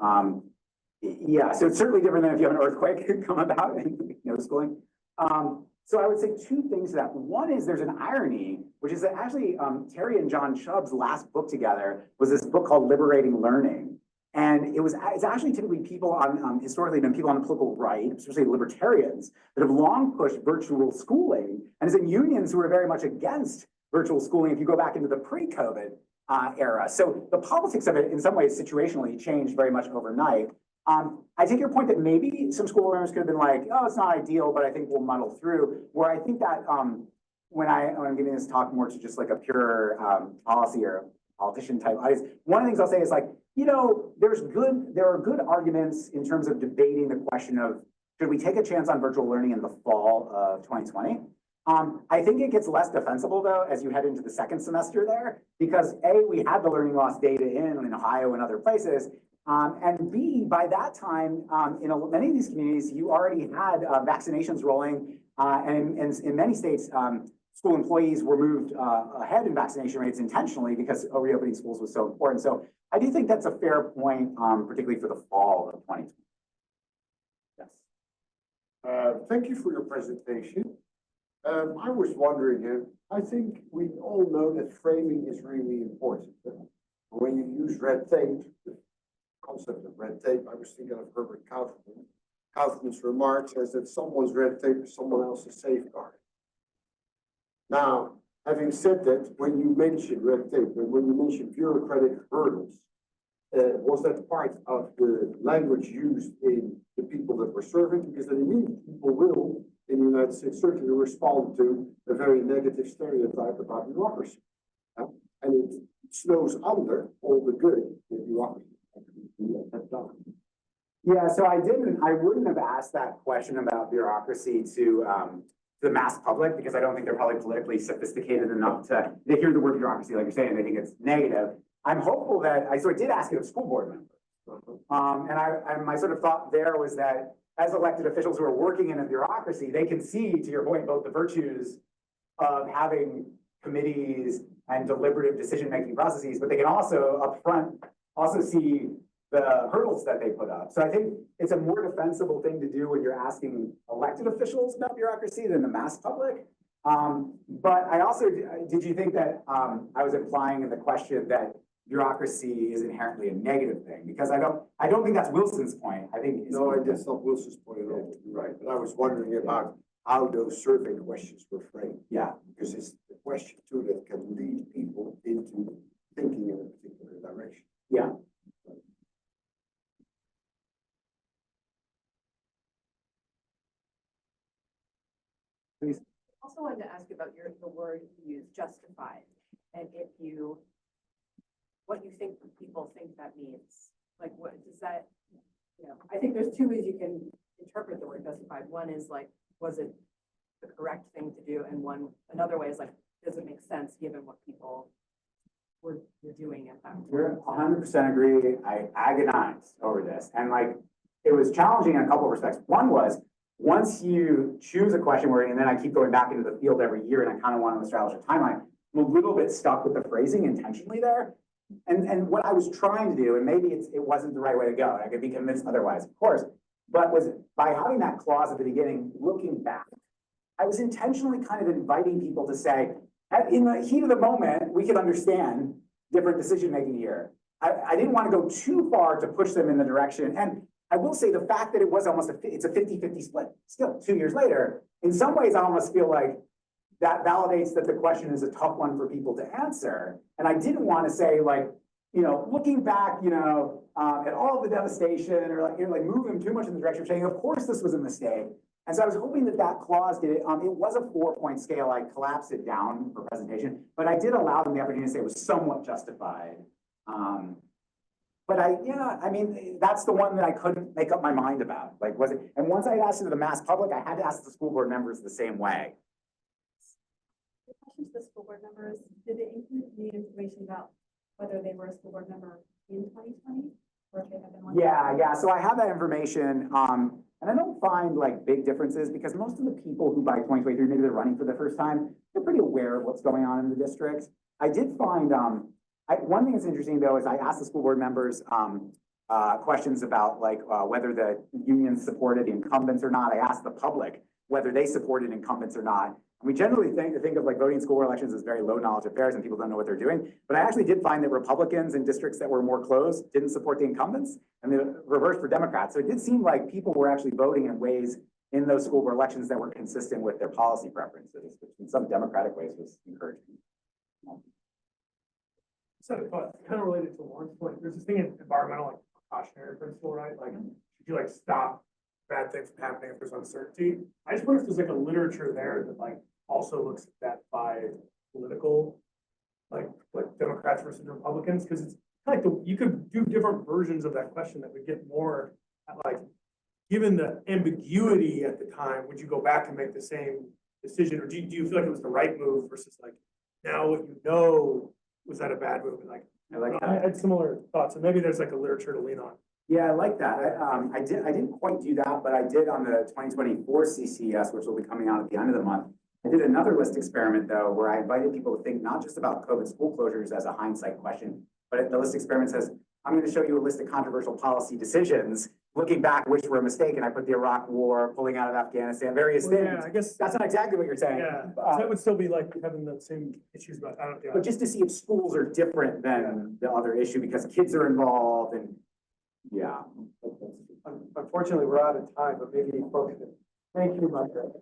Speaker 2: Yeah, so it's certainly different than if you have an earthquake come about in schooling. So I would say two things to that. One is there's an irony, which is that actually Terry and John Chubb's last book together was this book called Liberating Learning. And it's actually typically people on, historically been people on the political right, especially libertarians, that have long pushed virtual schooling. And it's in unions who are very much against virtual schooling if you go back into the pre-COVID era. So the politics of it in some ways situationally changed very much overnight. I take your point that maybe some school owners could have been like, oh, it's not ideal, but I think we'll muddle through. Where I think that when I'm giving this talk more to just like a pure policy or politician type audience, one of the things I'll say is like, you know, there are good arguments in terms of debating the question of should we take a chance on virtual learning in the fall of 2020? I think it gets less defensible though as you head into the second semester there, because A, we had the learning loss data in Ohio and other places. And B, by that time, in many of these communities, you already had vaccinations rolling, and in many states, school employees were moved ahead in vaccination rates intentionally because reopening schools was so important. So I do think that's a fair point, particularly for the fall of 2020. Yes.
Speaker 5: Thank you for your presentation. I was wondering, I think we all know that framing is really important. When you use red tape, the concept of red tape, I was thinking of Herbert Kaufman. Kaufman's remark says that someone's red tape is someone else's safeguard. Now, having said that, when you mention red tape and when you mention bureaucratic hurdles, was that part of the language used in the people that were serving? Because then immediately people will, in the United States, certainly respond to a very negative stereotype about bureaucracy. And it snows under all the good that bureaucracy has done.
Speaker 2: Yeah, so I wouldn't have asked that question about bureaucracy to the mass public, because I don't think they're probably politically sophisticated enough they hear the word bureaucracy, like you're saying, they think it's negative. I'm hopeful that, so I did ask it of school board members. And my sort of thought there was that as elected officials who are working in a bureaucracy, they can see, to your point, both the virtues of having committees and deliberative decision-making processes, but they can also upfront also see the hurdles that they put up. So I think it's a more defensible thing to do when you're asking elected officials about bureaucracy than the mass public. But I also, did you think that I was implying in the question that bureaucracy is inherently a negative thing? Because I don't think that's Wilson's point. I think
Speaker 5: no, that's not Wilson's point at all. You're right. But I was wondering about how those survey questions were framed.
Speaker 2: Yeah,
Speaker 5: because it's the question too that can lead people into thinking in a particular direction.
Speaker 2: Yeah. Please.
Speaker 4: Also wanted to ask about the word you used, justified, and what you think people think that means. Like, what does that, I think there's two ways you can interpret the word justified. One is like, was it the correct thing to do? And another way is like, does it make sense given what people were doing at that time?
Speaker 2: You're 100% agree. I agonized over this. And like, it was challenging in a couple of respects. One was, once you choose a question and then I keep going back into the field every year and I kind of want to establish a timeline, I'm a little bit stuck with the phrasing intentionally there. And what I was trying to do, and maybe it wasn't the right way to go, and I could be convinced otherwise, of course, but was by having that clause at the beginning, looking back, I was intentionally kind of inviting people to say, in the heat of the moment, we could understand different decision-making here. I didn't want to go too far to push them in the direction. And I will say the fact that it was almost it's a 50-50 split still 2 years later, in some ways I almost feel like that validates that the question is a tough one for people to answer. And I didn't want to say like, looking back, at all the devastation or like move them too much in the direction of saying, of course this was a mistake. And so I was hoping that clause did it. It was a 4-point scale. I collapsed it down for presentation, but I did allow them the opportunity to say it was somewhat justified. But that's the one that I couldn't make up my mind about. Like, was it? And once I asked it to the mass public, I had to ask the school board members the same way.
Speaker 6: The question to the school board members, did they include any information about whether they were a school board member in 2020 or if they had been one?
Speaker 2: Yeah. So I have that information. And I don't find like big differences because most of the people who by 2023, maybe they're running for the first time, they're pretty aware of what's going on in the district. I did find, one thing that's interesting though, is I asked the school board members, questions about like, whether the unions supported incumbents or not. I asked the public whether they supported incumbents or not. We generally think of like voting in school board elections as very low knowledge affairs and people don't know what they're doing. But I actually did find that Republicans in districts that were more closed didn't support the incumbents, and the reverse for Democrats. So it did seem like people were actually voting in ways in those school board elections that were consistent with their policy preferences, which in some democratic ways was encouraging.
Speaker 3: So, but kind of related to Lauren's point, there's this thing in environmental, like precautionary principle, right? Like, should you like stop bad things from happening if there's uncertainty? I just wonder if there's like a literature there that like also looks at that by political, like Democrats versus Republicans, because it's like you could do different versions of that question that would get more at like, given the ambiguity at the time, would you go back and make the same decision, or do you feel like it was the right move versus like now what you know? Was that a bad move? And like,
Speaker 2: I like
Speaker 3: I
Speaker 2: that.
Speaker 3: had similar thoughts, and maybe there's like a literature to lean on.
Speaker 2: Yeah, I like that. I didn't quite do that, but I did on the 2024 CCS, which will be coming out at the end of the month. I did another list experiment though, where I invited people to think not just about COVID school closures as a hindsight question, but the list experiment says, I'm going to show you a list of controversial policy decisions, looking back, which were a mistake. And I put the Iraq war, pulling out of Afghanistan, various things.
Speaker 3: Yeah, I guess,
Speaker 2: That's not exactly what you're saying.
Speaker 3: yeah, that would still be like having the same issues, but I don't, yeah.
Speaker 2: But just to see if schools are different than the other issue because kids are involved and yeah.
Speaker 1: Unfortunately, we're out of time, but maybe folks can. Thank you, Michael.